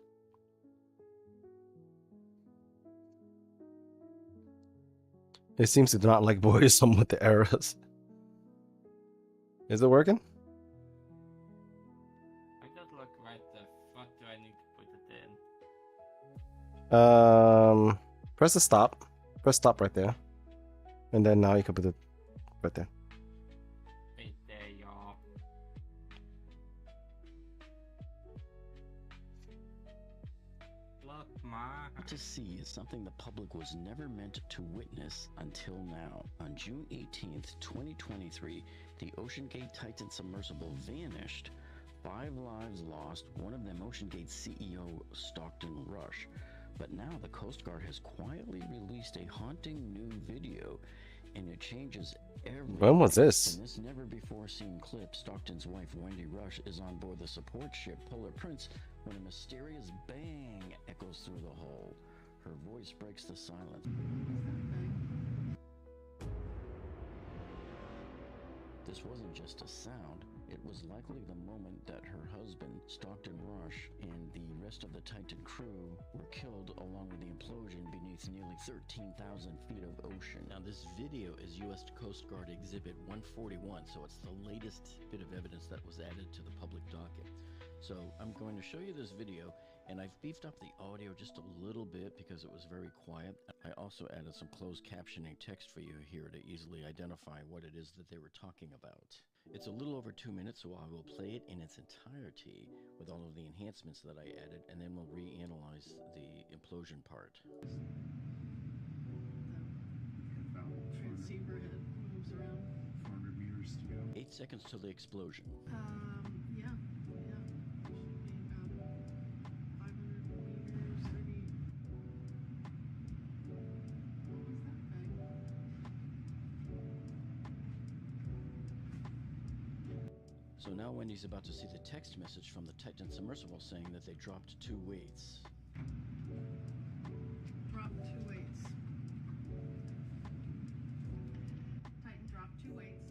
It seems to not like Buddhism with the errors. Is it working? I just look right the fuck do I need to put it in? Press the stop. Press stop right there. And then now you can put it right there. Right there, y'all. Look, ma. To see is something the public was never meant to witness until now. On June 18th, 2023, the OceanGate Titan submersible vanished. 5 lives lost, one of them OceanGate CEO Stockton Rush. But now the Coast Guard has quietly released a haunting new video, and it changes everything. When was this? In this never-before-seen clip, Stockton's wife Wendy Rush is on board the support ship Polar Prince when a mysterious bang echoes through the hull. Her voice breaks the silence. This wasn't just a sound, it was likely the moment that her husband, Stockton Rush, and the rest of the Titan crew were killed along with the implosion beneath nearly 13,000 feet of ocean. Now this video is U.S. Coast Guard Exhibit 141, so it's the latest bit of evidence that was added to the public docket. So I'm going to show you this video, and I've beefed up the audio just a little bit because it was very quiet. I also added some closed captioning text for you here to easily identify what it is that they were talking about. It's a little over 2 minutes, so I will play it in its entirety with all of the enhancements that I added, and then we'll reanalyze the implosion part. Transceiver head moves around. 400 meters to go. 8 seconds till the explosion. Yeah. Should be about 500 meters, 30. What was that bang? So now Wendy's about to see the text message from the Titan submersible saying that they dropped 2 weights. Drop 2 weights. Titan dropped 2 weights.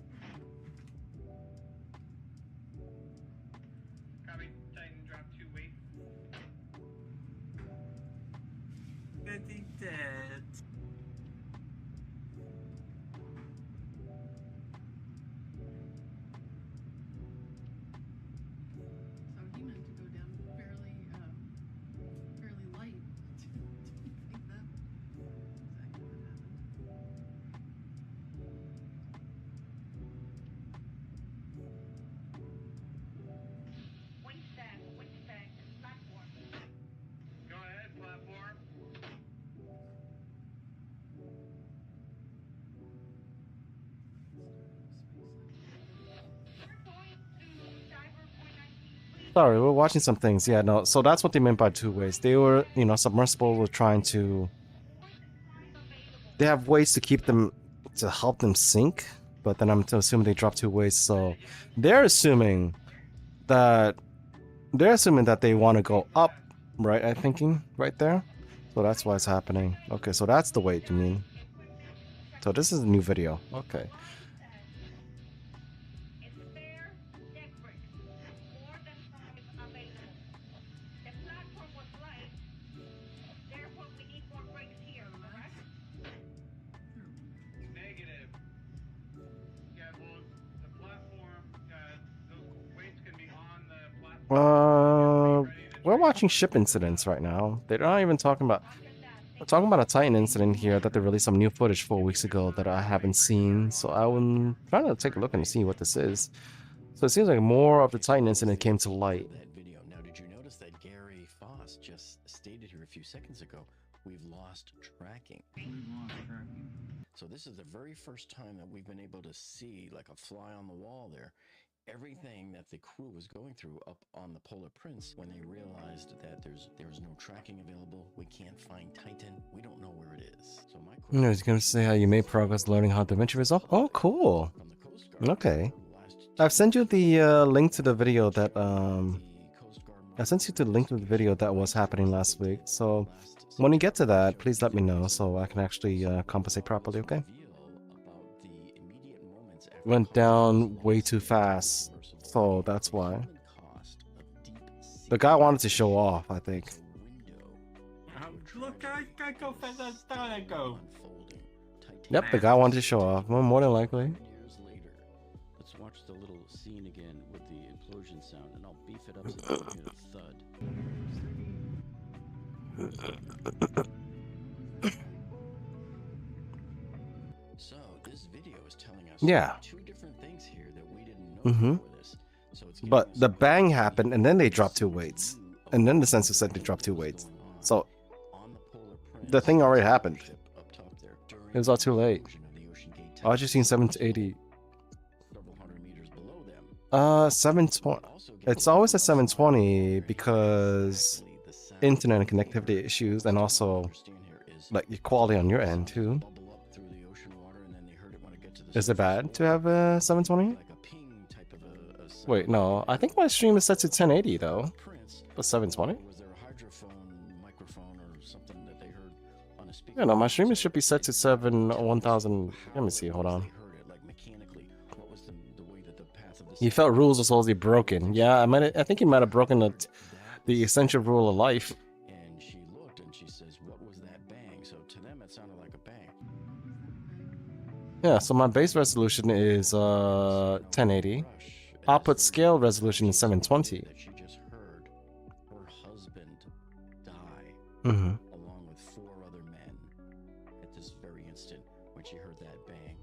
Copy. Titan drop 2 weight. Getting dead. So he meant to go down fairly light. I think that's exactly what happened. Wingspan, platform. Go ahead, platform. Sorry, we're watching some things. Yeah, no. So that's what they meant by 2 ways. They were, submersible were trying to. They have ways to keep them, to help them sink, but then I'm assuming they dropped 2 ways. So they're assuming that they want to go up, right? I'm thinking right there. So that's why it's happening. Okay, so that's the weight you mean. So this is a new video. Okay. It's spare deck bricks. More than 5 available. The platform was light. Therefore, we need more bricks here, correct? We're watching ship incidents right now. They're not even talking about. We're talking about a Titan incident here that they released some new footage 4 weeks ago that I haven't seen. So I'm trying to take a look and see what this is. So it seems like more of the Titan incident came to light. That video. Now, did you notice that Gary Foss just stated here a few seconds ago, we've lost tracking? So this is the very first time that we've been able to see like a fly on the wall there. Everything that the crew was going through up on the Polar Prince when they realized that there's no tracking available. We can't find Titan. We don't know where it is. So my I was going to say how you made progress learning how DaVinci Resolve. Oh, cool. from the Coast Guard. Okay. I've sent you the link to the video that I sent you the link to the video that was happening last week. So when you get to that, please let me know so I can actually compensate properly. Okay. Went down way too fast, so that's why. The guy wanted to show off, I think. Look, I go further down I go. Yep, the guy wanted to show off. Well, more than likely. Years later, let's watch the little scene again with the implosion sound, and I'll beef it up so you can hear the thud. So this video is telling us Yeah. two different things here that we didn't know Mhm. before this. So it's giving But us the a bang happened, and then they dropped 2 view weights. of And then the what sensor said they was dropped 2 weights. going on So on the Polar Prince. the thing already happened. Ship up top there during It was all too the late. explosion of the Ocean Gate I was just seeing Titan. 780. Several hundred meters below them. 720. It's always at 720 because internet and connectivity issues, and also like your quality on your end too. Is it bad to have a 720? Wait, no. I think my stream is set to 1080 though. But 720? Yeah, no, my stream should be set to 1000. Let me see. Hold on. You felt rules were supposed to be broken. Yeah, I think he might have broken the essential rule of life. And she looked and she says, "What was that bang?" So to them, it sounded like a bang. Yeah, so my base resolution is 1080. Output scale resolution is 720. That she just heard her husband die Mm-hmm. along with 4 other men at this very instant when she heard that bang.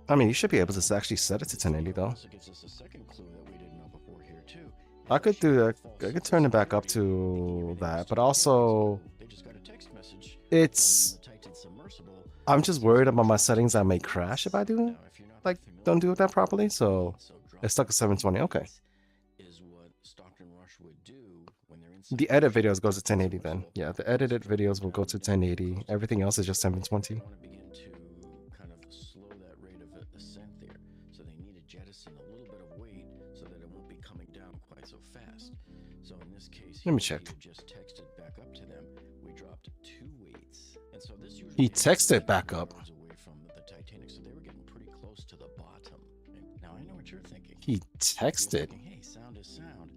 I mean, you should be able to actually set it to 1080 though. Also gives us a second clue that we didn't know before here too. I could do that. I could turn it back up to that, but also They just got a text message it's. from the Titan submersible. I'm just worried about my settings. I may crash if I do like don't do that properly. So it's stuck at 720. Okay. Is what Stockton Rush would do when they're in The edit videos goes to 1080 then. Yeah, the edited videos will go to 1080. Everything else is just 720. want to begin to kind of slow that rate of ascent there. So they need to jettison a little bit of weight so that it won't be coming down quite so fast. So in this case, Let me check. he just texted back up to them. We dropped 2 weights. And so this usually He texted back up. away from the Titanic, so they were getting pretty close to the bottom. And now I know what you're thinking. He You're texted. thinking, hey, sound is sound.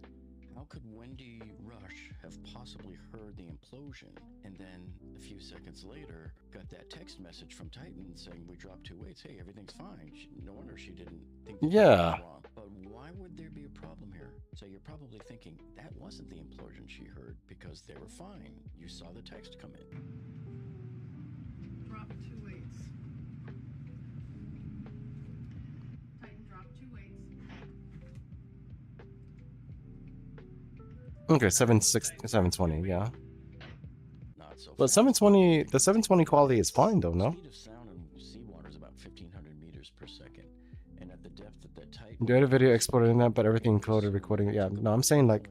How could Wendy Rush have possibly heard the implosion and then a few seconds later got that text message from Titan saying we dropped 2 weights? Hey, everything's fine. No wonder she didn't think that Yeah. was wrong. But why would there be a problem here? So you're probably thinking that wasn't the implosion she heard because they were fine. You saw the text come in. Drop 2 weights. Titan drop 2 weights. Okay, 720. Yeah, Not so but fast. 720. The 720 quality is fine though. No. Speed of sound in seawater is about 1,500 meters per second, and at the depth that the Titan. The other video exported in that, but everything encoded recording. Yeah, no, I'm saying like,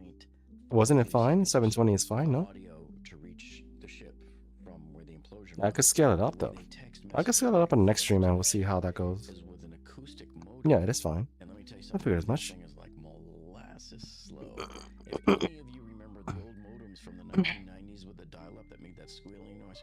wasn't it fine? 720 is fine, no? Audio to reach the ship from where the implosion I could was. scale it up The way though. they text I could message scale it up on the next stream and we'll see how that goes. is with an acoustic modem. Yeah, it is fine. And let me tell you I something. figured as This much. thing is like molasses slow. If any of you remember the old modems from the 1990s with the dial-up that made that squealing noise,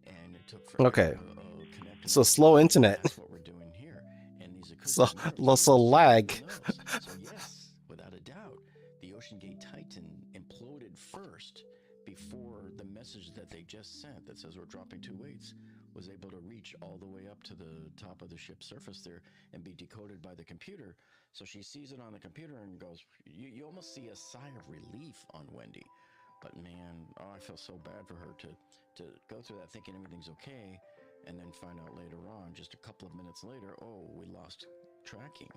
and it took forever Okay. to connect. So slow internet. That's what we're doing here. And these So, acoustic modems so lag. knows. So yes, without a doubt, the Ocean Gate Titan imploded first before the message that they just sent that says we're dropping 2 weights was able to reach all the way up to the top of the ship's surface there and be decoded by the computer. So she sees it on the computer and goes, you almost see a sigh of relief on Wendy. But man, oh, I feel so bad for her to go through that thinking everything's okay, and then find out later on, just a couple of minutes later, oh, we lost tracking.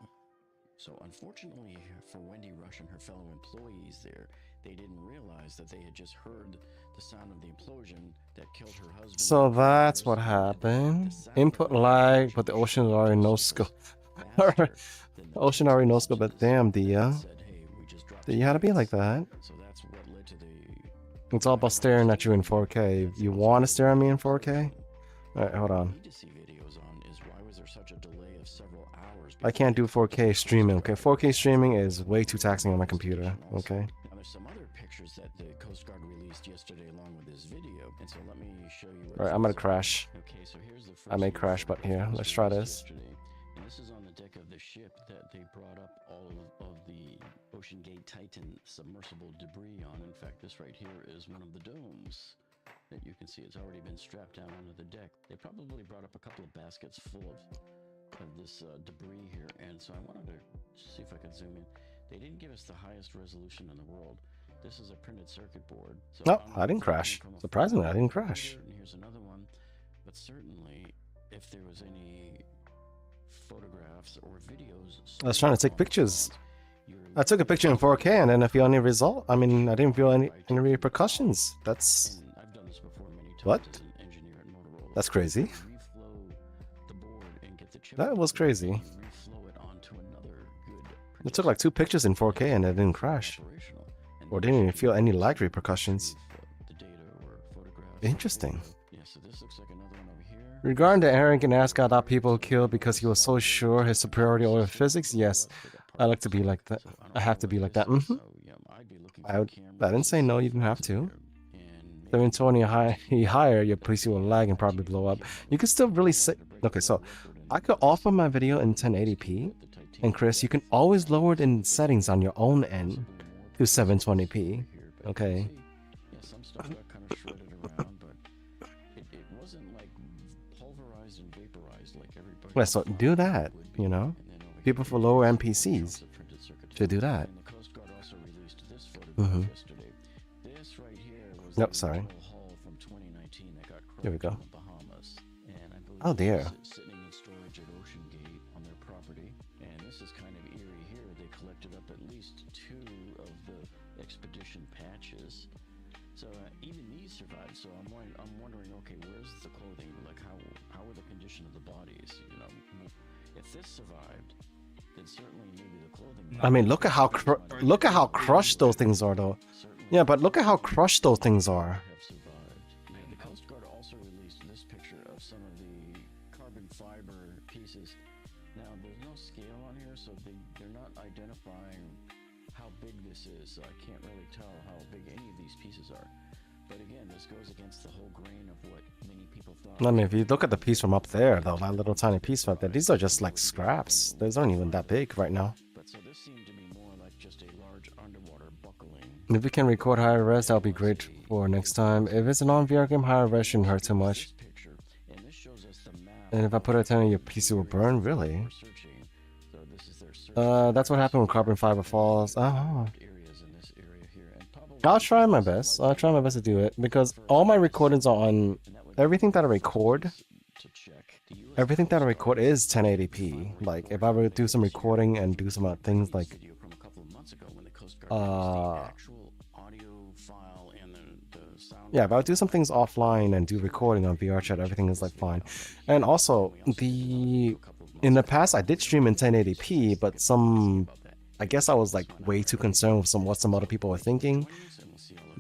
So unfortunately for Wendy Rush and her fellow employees there, they didn't realize that they had just heard the sound of the implosion that killed her husband. So that's what happened. Input lag, but the ocean already no scope. The ocean already no scope, but damn, Dia. You had to be like that. So that's what led to the... It's all about staring at you in 4K. You want to stare at me in 4K? Alright, hold on. need to see videos on is why was there such a delay of several hours? I can't do 4K streaming, okay? 4K streaming is way too taxing on my computer, okay? Now there's some other pictures that the Coast Guard released yesterday along with this video, and so let me show you. Alright, I'm gonna crash. Okay, so here's the I may crash, but here, let's try this. And this is on the deck of the ship that they brought up all of the Ocean Gate Titan submersible debris on. In fact, this right here is one of the domes that you can see. It's already been strapped down onto the deck. They probably brought up a couple of baskets full of this debris here, and so I wanted to see if I could zoom in. They didn't give us the highest resolution in the world. This is a printed circuit board. So No, I didn't crash. Surprisingly, I didn't crash. And here's another one. But certainly, if there was any photographs or videos, I was trying to take pictures. I took a picture in 4K and then I feel any result. I mean, I didn't feel any repercussions. That's I've done this before many times what? as an engineer at Motorola. That's crazy. Reflow the board and get the chip That was crazy. reflow it onto another good It took like 2 pictures in 4K and it didn't crash. operational. And Or didn't even feel any lag repercussions. the data or photographs. Interesting. Yeah, so this looks like another one over here. Regarding the arrogant ascot that people killed because he was so sure his superiority over physics, yes, I like to be like that. I have to be like that. I didn't say no, you didn't have to. 720 higher, your PC will lag and probably blow up. You could still really say... Okay, so I could offer my video in 1080p. And Chris, you can always lower it in settings on your own end to 720p. Okay. Yeah, some stuff got kind of shredded around, but it wasn't like pulverized and vaporized like everybody. Yeah, so do that, you know? People for lower NPCs should do that. And the Coast Guard also released this photograph Mhm. yesterday. This right here was Nope, the sorry. original hull from 2019 that got Here we crushed go. in the Bahamas. And I believe Oh, dear. it's sitting in storage at Ocean Gate on their property. And this is kind of eerie here. They collected up at least 2 of the expedition patches. So even these survived. So I'm wondering, okay, where's the clothing? Like how were the condition of the bodies? You know, if this survived, then certainly maybe the clothing. I mean, look at how crushed those things are, though. Yeah, but look at how crushed those things are. Have survived. Yeah, the Coast Guard also released this picture of some of the carbon fiber pieces. Now, there's no scale on here, so they're not identifying how big this is. So I can't really tell how big any of these pieces are. But again, this goes against the whole grain of what many people thought. I mean, if you look at the piece from up there, though, that little tiny piece right there, these are just like scraps. Those aren't even that big right now. But so this seemed to be more like just a large underwater buckling. If we can record higher res, that would be great for next time. If it's a non-VR game, higher res shouldn't hurt too much. This picture, and this shows us the map. And if I put a 10 on your PC will burn, really? We're searching. So this is their search. That's what happened when carbon fiber falls. Oh. Areas in this area here, and probably I'll try my best. I'll try my best to do it because all my recordings are on everything that I record. to check. The US Everything that I record is 1080p. Like if I were to do some recording and do some things like video from a couple of months ago when the Coast Guard released the actual audio file and the sound. yeah, if I would do some things offline and do recording on VR chat, everything is like fine. And also in the past I did stream in 1080p, but I guess I was like way too concerned with what some other people were thinking.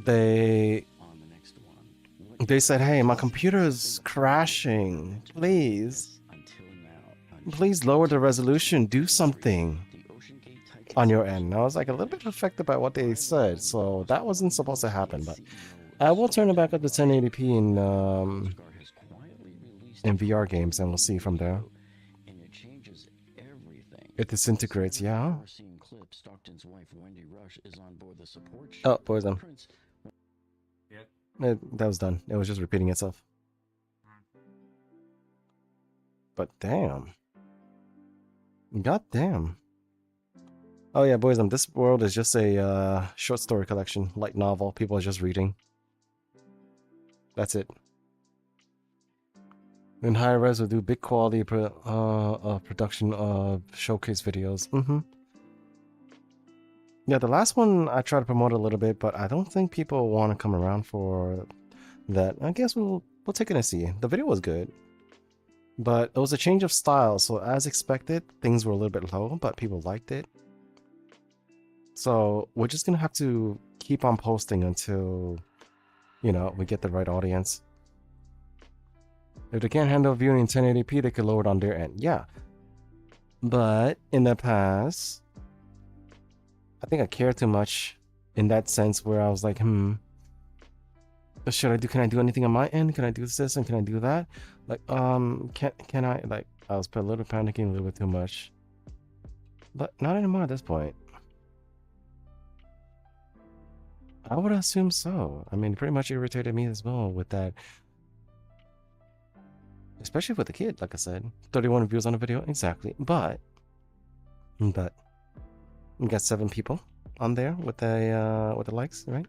They on the next one. They said, hey, my computer is crashing. Please. Until now, Please lower the resolution. Do something the Ocean Gate Titan on your end. And I was like a little bit affected by what they said. So that wasn't supposed to happen. But I will turn it back up to 1080p has quietly released in VR games. And we'll see from there. and it changes everything. It disintegrates, yeah. We're seeing clips. Stockton's wife Wendy Rush is on board the support ship. Oh, poison. Prince Yep. That was done. It was just repeating itself. but damn. God damn. Oh yeah, boys, this world is just a short story collection, light novel. People are just reading. That's it. In high res, we'll do big quality production of showcase videos. Yeah, the last one I tried to promote a little bit, but I don't think people want to come around for that. I guess we'll take it and see. The video was good, but it was a change of style, so as expected, things were a little bit low, but people liked it. So we're just gonna have to keep on posting until, you know, we get the right audience. If they can't handle viewing in 1080p, they could lower it on their end. Yeah. But in the past, I think I cared too much in that sense where I was like, can I do anything on my end? Can I do this and can I do that? Like, can I, like, I was a little panicking a little bit too much. But not anymore at this point. I would assume so. I mean, pretty much irritated me as well with that. Especially with the kid, like I said. 31 views on a video, exactly. But we got 7 people on there with the likes, right?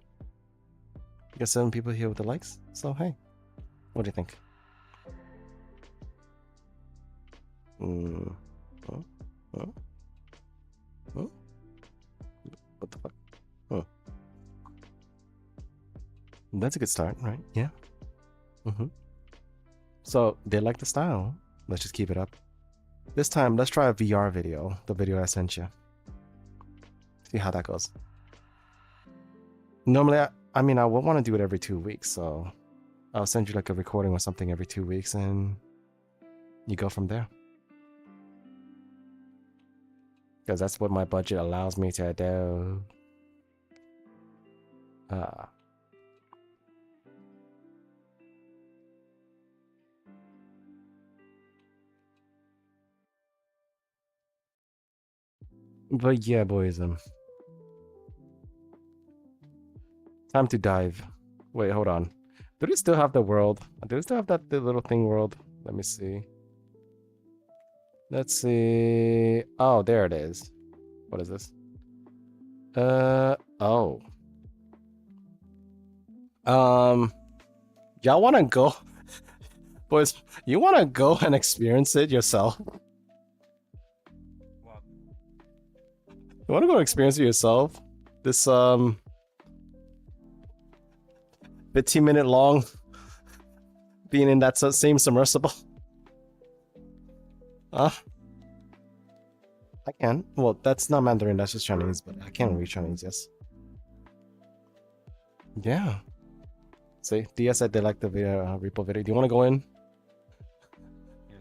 We got 7 people here with the likes. So hey, what do you think? What the fuck? That's a good start, right? Yeah. So they like the style. Let's just keep it up. This time, let's try a VR video. The video I sent you. See how that goes. Normally, I mean, I would want to do it every 2 weeks, so I'll send you like a recording or something every 2 weeks, and you go from there. Because that's what my budget allows me to do. But yeah, boys, time to dive. Wait, hold on. Do they still have the world? Do they still have that the little thing world? Let me see. Let's see. Oh, there it is. What is this? Oh. Y'all wanna go? Boys, you wanna go and experience it yourself? What? You wanna go experience it yourself? This 15-minute long being in that same submersible. I can. Well, that's not Mandarin, that's just Chinese, but I can read Chinese, yes. Yeah. See, Dia said they like the video, repo video. Do you want to go in? Yeah.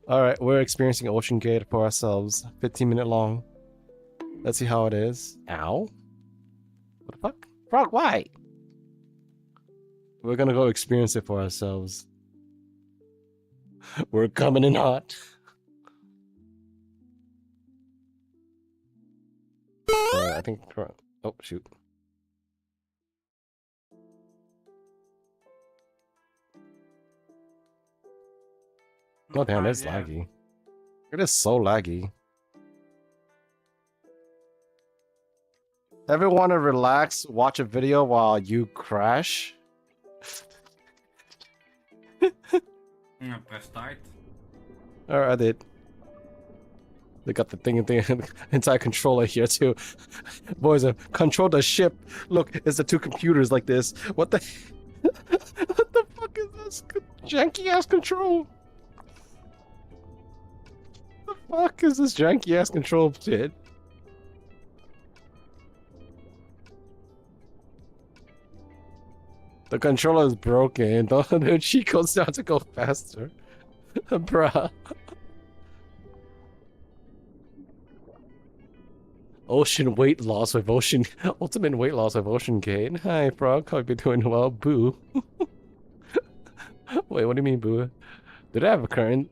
Alright, we're experiencing Ocean Gate for ourselves. 15-minute long. Let's see how it is. Ow. What the fuck? Frog, why? We're gonna go experience it for ourselves. We're coming in hot. I think... Oh, shoot. Oh, damn, it's laggy. It is so laggy. Ever want to relax, watch a video while you crash? Press start. Alright, I did. They got the thing inside controller here too. Boys, control the ship. Look, it's the 2 computers like this. What the? What the fuck is this? Janky ass control. The fuck is this janky ass control shit? The controller is broken. The cheat codes down to go faster. Bruh. Ocean weight loss with ocean... Ultimate weight loss with Ocean Gate. Hi, Frog. Hope you're doing well. Boo. Wait, what do you mean, boo? Did I have a curtain?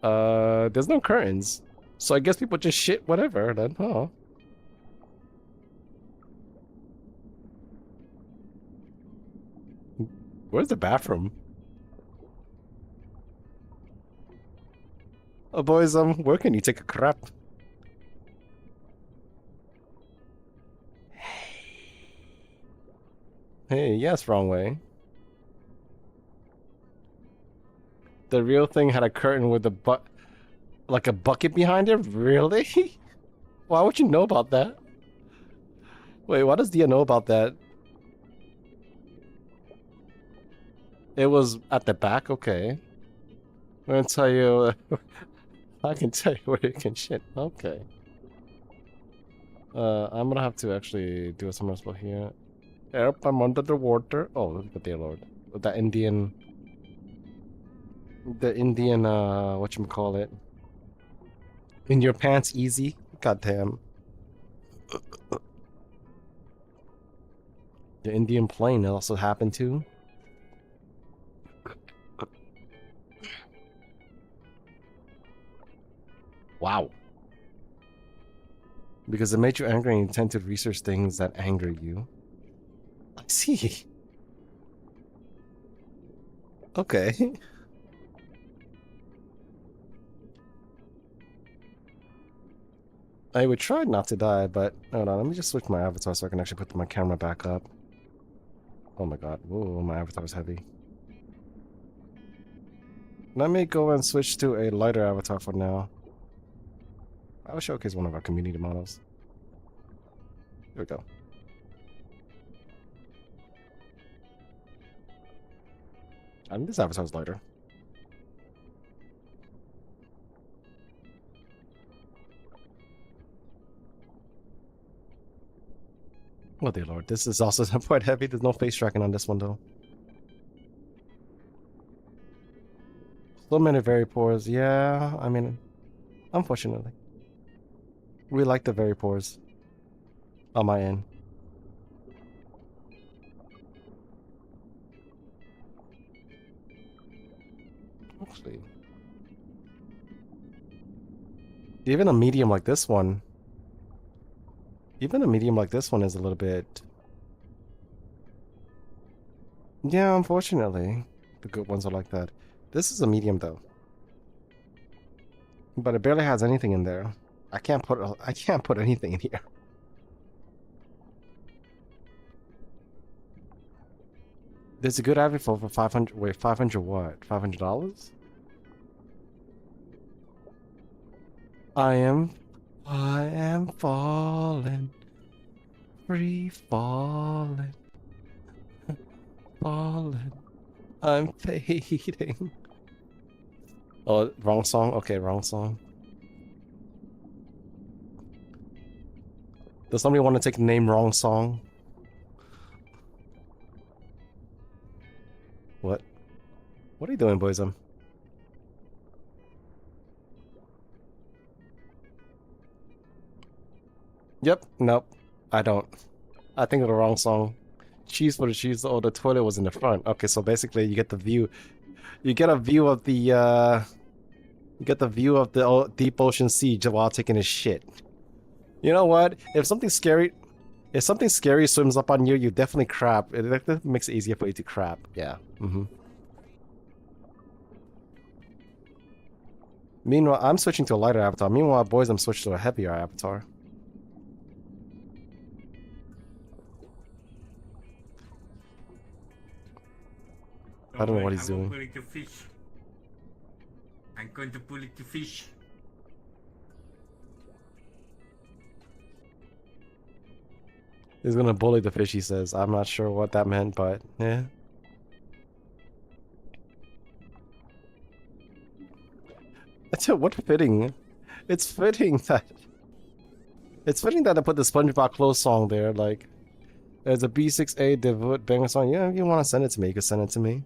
There's no curtains. So I guess people just shit whatever then, huh? Where's the bathroom? Oh, boys, where can you take a crap? Hey, yes, wrong way. The real thing had a curtain with like a bucket behind it? Really? Why would you know about that? Wait, why does Dia know about that? It was at the back? Okay. I'm gonna tell you... I can tell you where you can shit. Okay. I'm gonna have to actually do a submersible here. Yep, I'm under the water. Oh, look at the Lord. The Indian... The Indian, whatchamacallit. In your pants easy? Goddamn. The Indian plane also happened too. Wow. Because it made you angry and you tend to research things that anger you. I see. Okay. I would try not to die, but hold on, let me just switch my avatar so I can actually put my camera back up. Oh my god, whoa, my avatar is heavy. Let me go and switch to a lighter avatar for now. I will showcase one of our community models. Here we go. I think this avatar is lighter. Oh dear lord, this is also quite heavy. There's no face tracking on this one though. So many very pores. Yeah, I mean, unfortunately. We like the very pores. On my end. Actually. Even a medium like this one. Even a medium like this one is a little bit... Yeah, unfortunately. The good ones are like that. This is a medium though. But it barely has anything in there. I can't put anything in here. There's a good average for 500. Wait, 500 what? $500? I am falling, free falling, falling. I'm fading. Oh, wrong song? Okay, wrong song. Does somebody want to take the name wrong song? What? What are you doing, boys? Yep, nope. I don't. I think of the wrong song. Cheese for the cheese. Oh, the toilet was in the front. Okay, so basically you get the view. You get a view of the, You get the view of the deep ocean sea while taking a shit. You know what? If something scary swims up on you, you definitely crap. It definitely makes it easier for you to crap. Yeah. Meanwhile, I'm switching to a lighter avatar. Meanwhile, boys, I'm switching to a heavier avatar. I don't know what he's doing. I'm going to fish. I'm going to pull it to fish. He's gonna bully the fish, he says. I'm not sure what that meant, but yeah. What fitting? It's fitting that I put the SpongeBob clothes song there. Like, there's a B6A Devote banger song. Yeah, if you want to send it to me, you can send it to me.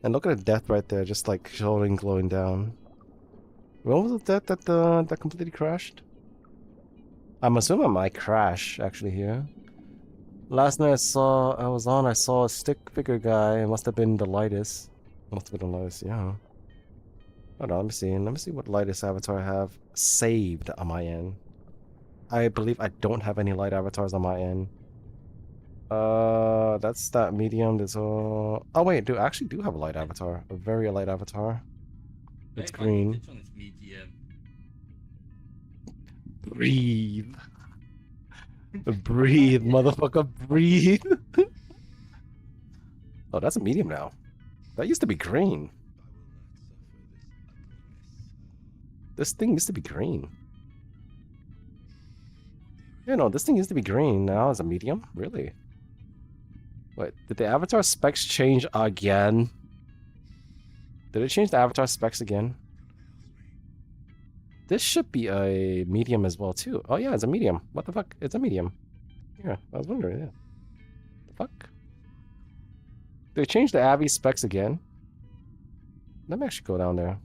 And look at the death right there, just like showing, glowing down. When was the death that completely crashed? I'm assuming it might crash actually here. Last night I saw a stick figure guy. It must have been the lightest. Must have been the lightest, yeah. Hold on, let me see. Let me see what lightest avatar I have saved on my end. I believe I don't have any light avatars on my end. That's that medium. There's oh wait, I actually do have a light avatar. A very light avatar. It's green. This one is medium. Breathe. Breathe, motherfucker, breathe. Oh, that's a medium now. That used to be green. This thing used to be green. Yeah, no, this thing used to be green. Now it's a medium? Really? Wait, did the avatar specs change again? Did it change the avatar specs again? This should be a medium as well, too. Oh, yeah, it's a medium. What the fuck? It's a medium. Yeah, I was wondering, yeah. The fuck? They changed the Avi specs again. Let me actually go down there.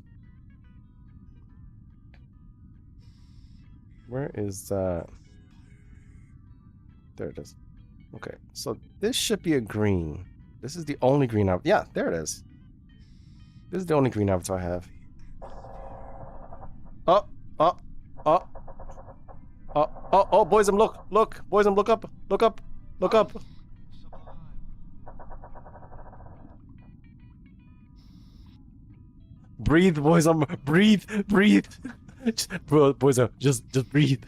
Where is that? There it is. Okay, so this should be a green. This is the only green avatar. Yeah, there it is. This is the only green avatar I have. Oh, oh, oh. Oh, oh, oh, Boysum, look, look. Boysum, look up, look up, look up. Breathe, Boysum, breathe, breathe. Bro, Boysum, just breathe.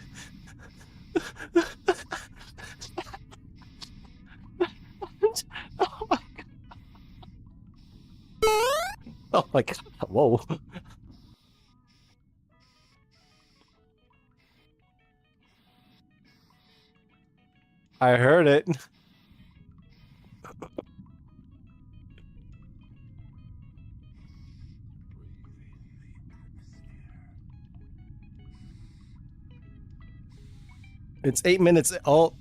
Oh my god. Oh my god, whoa. I heard it. It's 8 minutes. Oh,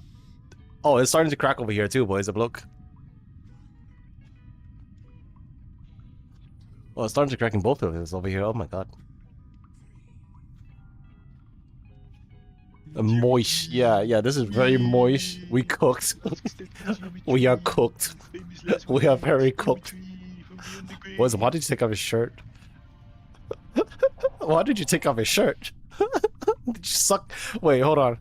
it's starting to crack over here too, boys. Look. Oh, it's starting to crack in both of us over here. Oh my god. Moist. Yeah, this is very moist. We cooked. We are cooked. We are very cooked. Boys, why did you take off his shirt? Why did you take off his shirt? Did you suck? Wait, hold on.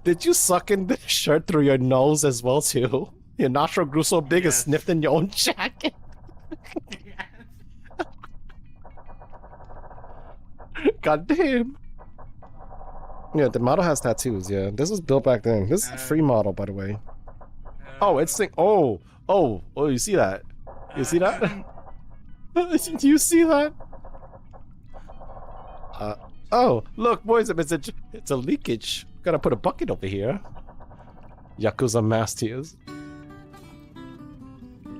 Did you suck in the shirt through your nose as well too? Your nostril grew so big it sniffed in your own jacket. God damn. Yeah, the model has tattoos. Yeah, this was built back then. This is a free model, by the way. Oh, it's thing. Oh, you see that? You see that? Do you see that? Oh, look, boys, it's a leakage. Gotta put a bucket over here. Yakuza MaskedTearZ.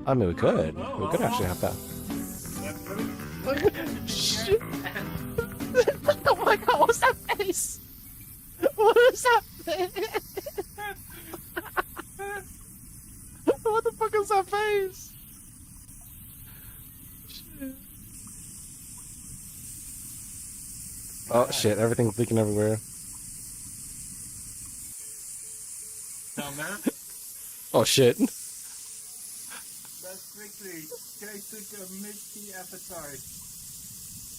I mean, we could. We could actually have that. Shit. Oh my god, what's that face? What is that face? What the fuck is that face? Shit. Oh shit, everything's leaking everywhere. Down there? Oh shit. That's quickly. Guys took a Misty avatar.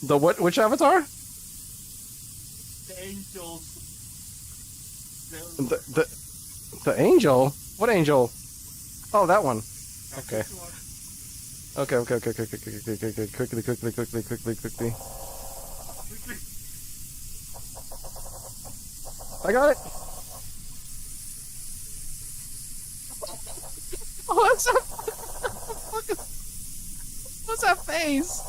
The what? Which avatar? The angels. The angel? What angel? Oh, that one. Okay. Okay. Quickly. I got it. What's that? What's that face?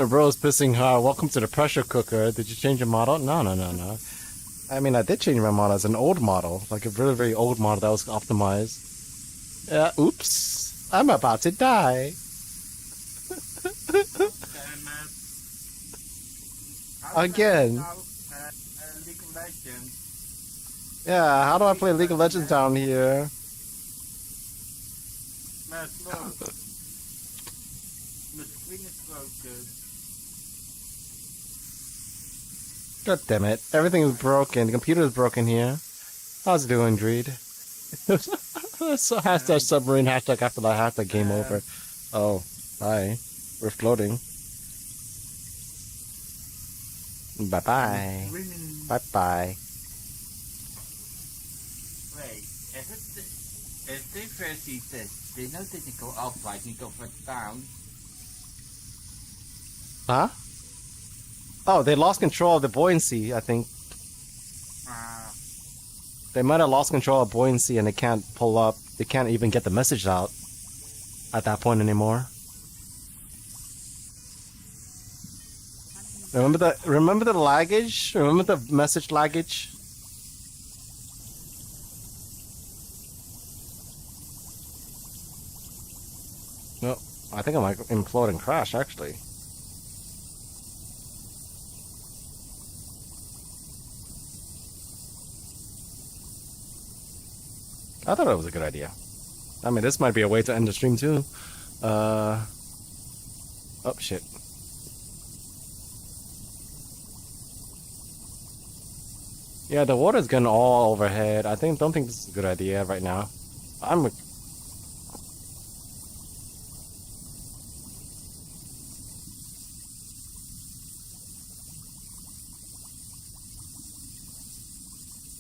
Bro's pissing hard. Welcome to the pressure cooker. Did you change your model? No. I mean, I did change my model. It's an old model. Like a very, very old model that was optimized. Oops. I'm about to die. Again. League of Legends. Yeah, how do I play League of Legends down here? Matt, look. My screen is broken. God damn it. Everything is broken. The computer is broken here. How's it doing, Dreed? So hashtag submarine, hashtag after that, hashtag game over. Oh, hi. We're floating. Bye-bye. Bye-bye. Wait, if they first see this, they know that they go up, right? And go further down. Huh? Oh, they lost control of the buoyancy, I think. They might have lost control of buoyancy and they can't pull up. They can't even get the message out at that point anymore. Remember the laggage? Remember the message laggage? No, I think I might implode and crash actually. I thought it was a good idea. I mean, this might be a way to end the stream too. Oh shit. Yeah, the water's getting all overhead. Don't think this is a good idea right now. I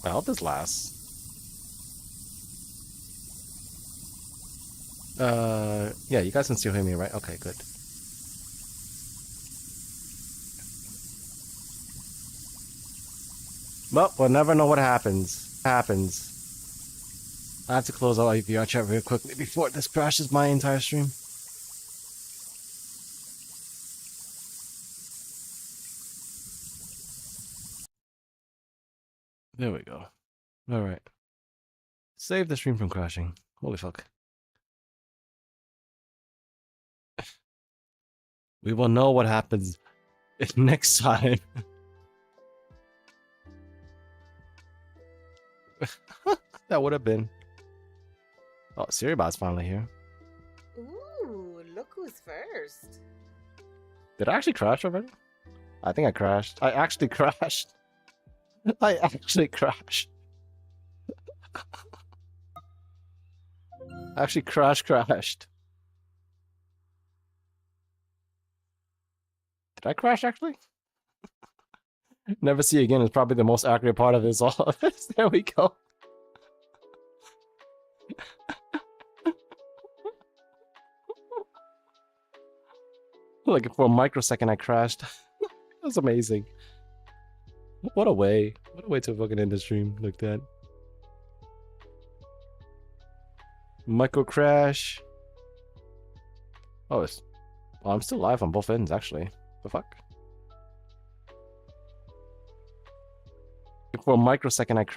hope this lasts. Yeah, you guys can still hear me, right? Okay, good. Well, we'll never know what happens. I have to close out IVR chat real quickly before this crashes my entire stream. There we go. Alright. Save the stream from crashing. Holy fuck. We will know what happens next time. That would have been. Oh, Siribot's finally here. Ooh, look who's first. Did I actually crash already? I think I crashed. I actually crashed. I actually crashed. Actually crashed. Did I crash actually? Never see again is probably the most accurate part of this all. There we go. Like for a microsecond I crashed. That's amazing. What a way to fucking end the stream like that. Micro crash. Oh, I'm still live on both ends actually. The fuck? For a microsecond I crashed.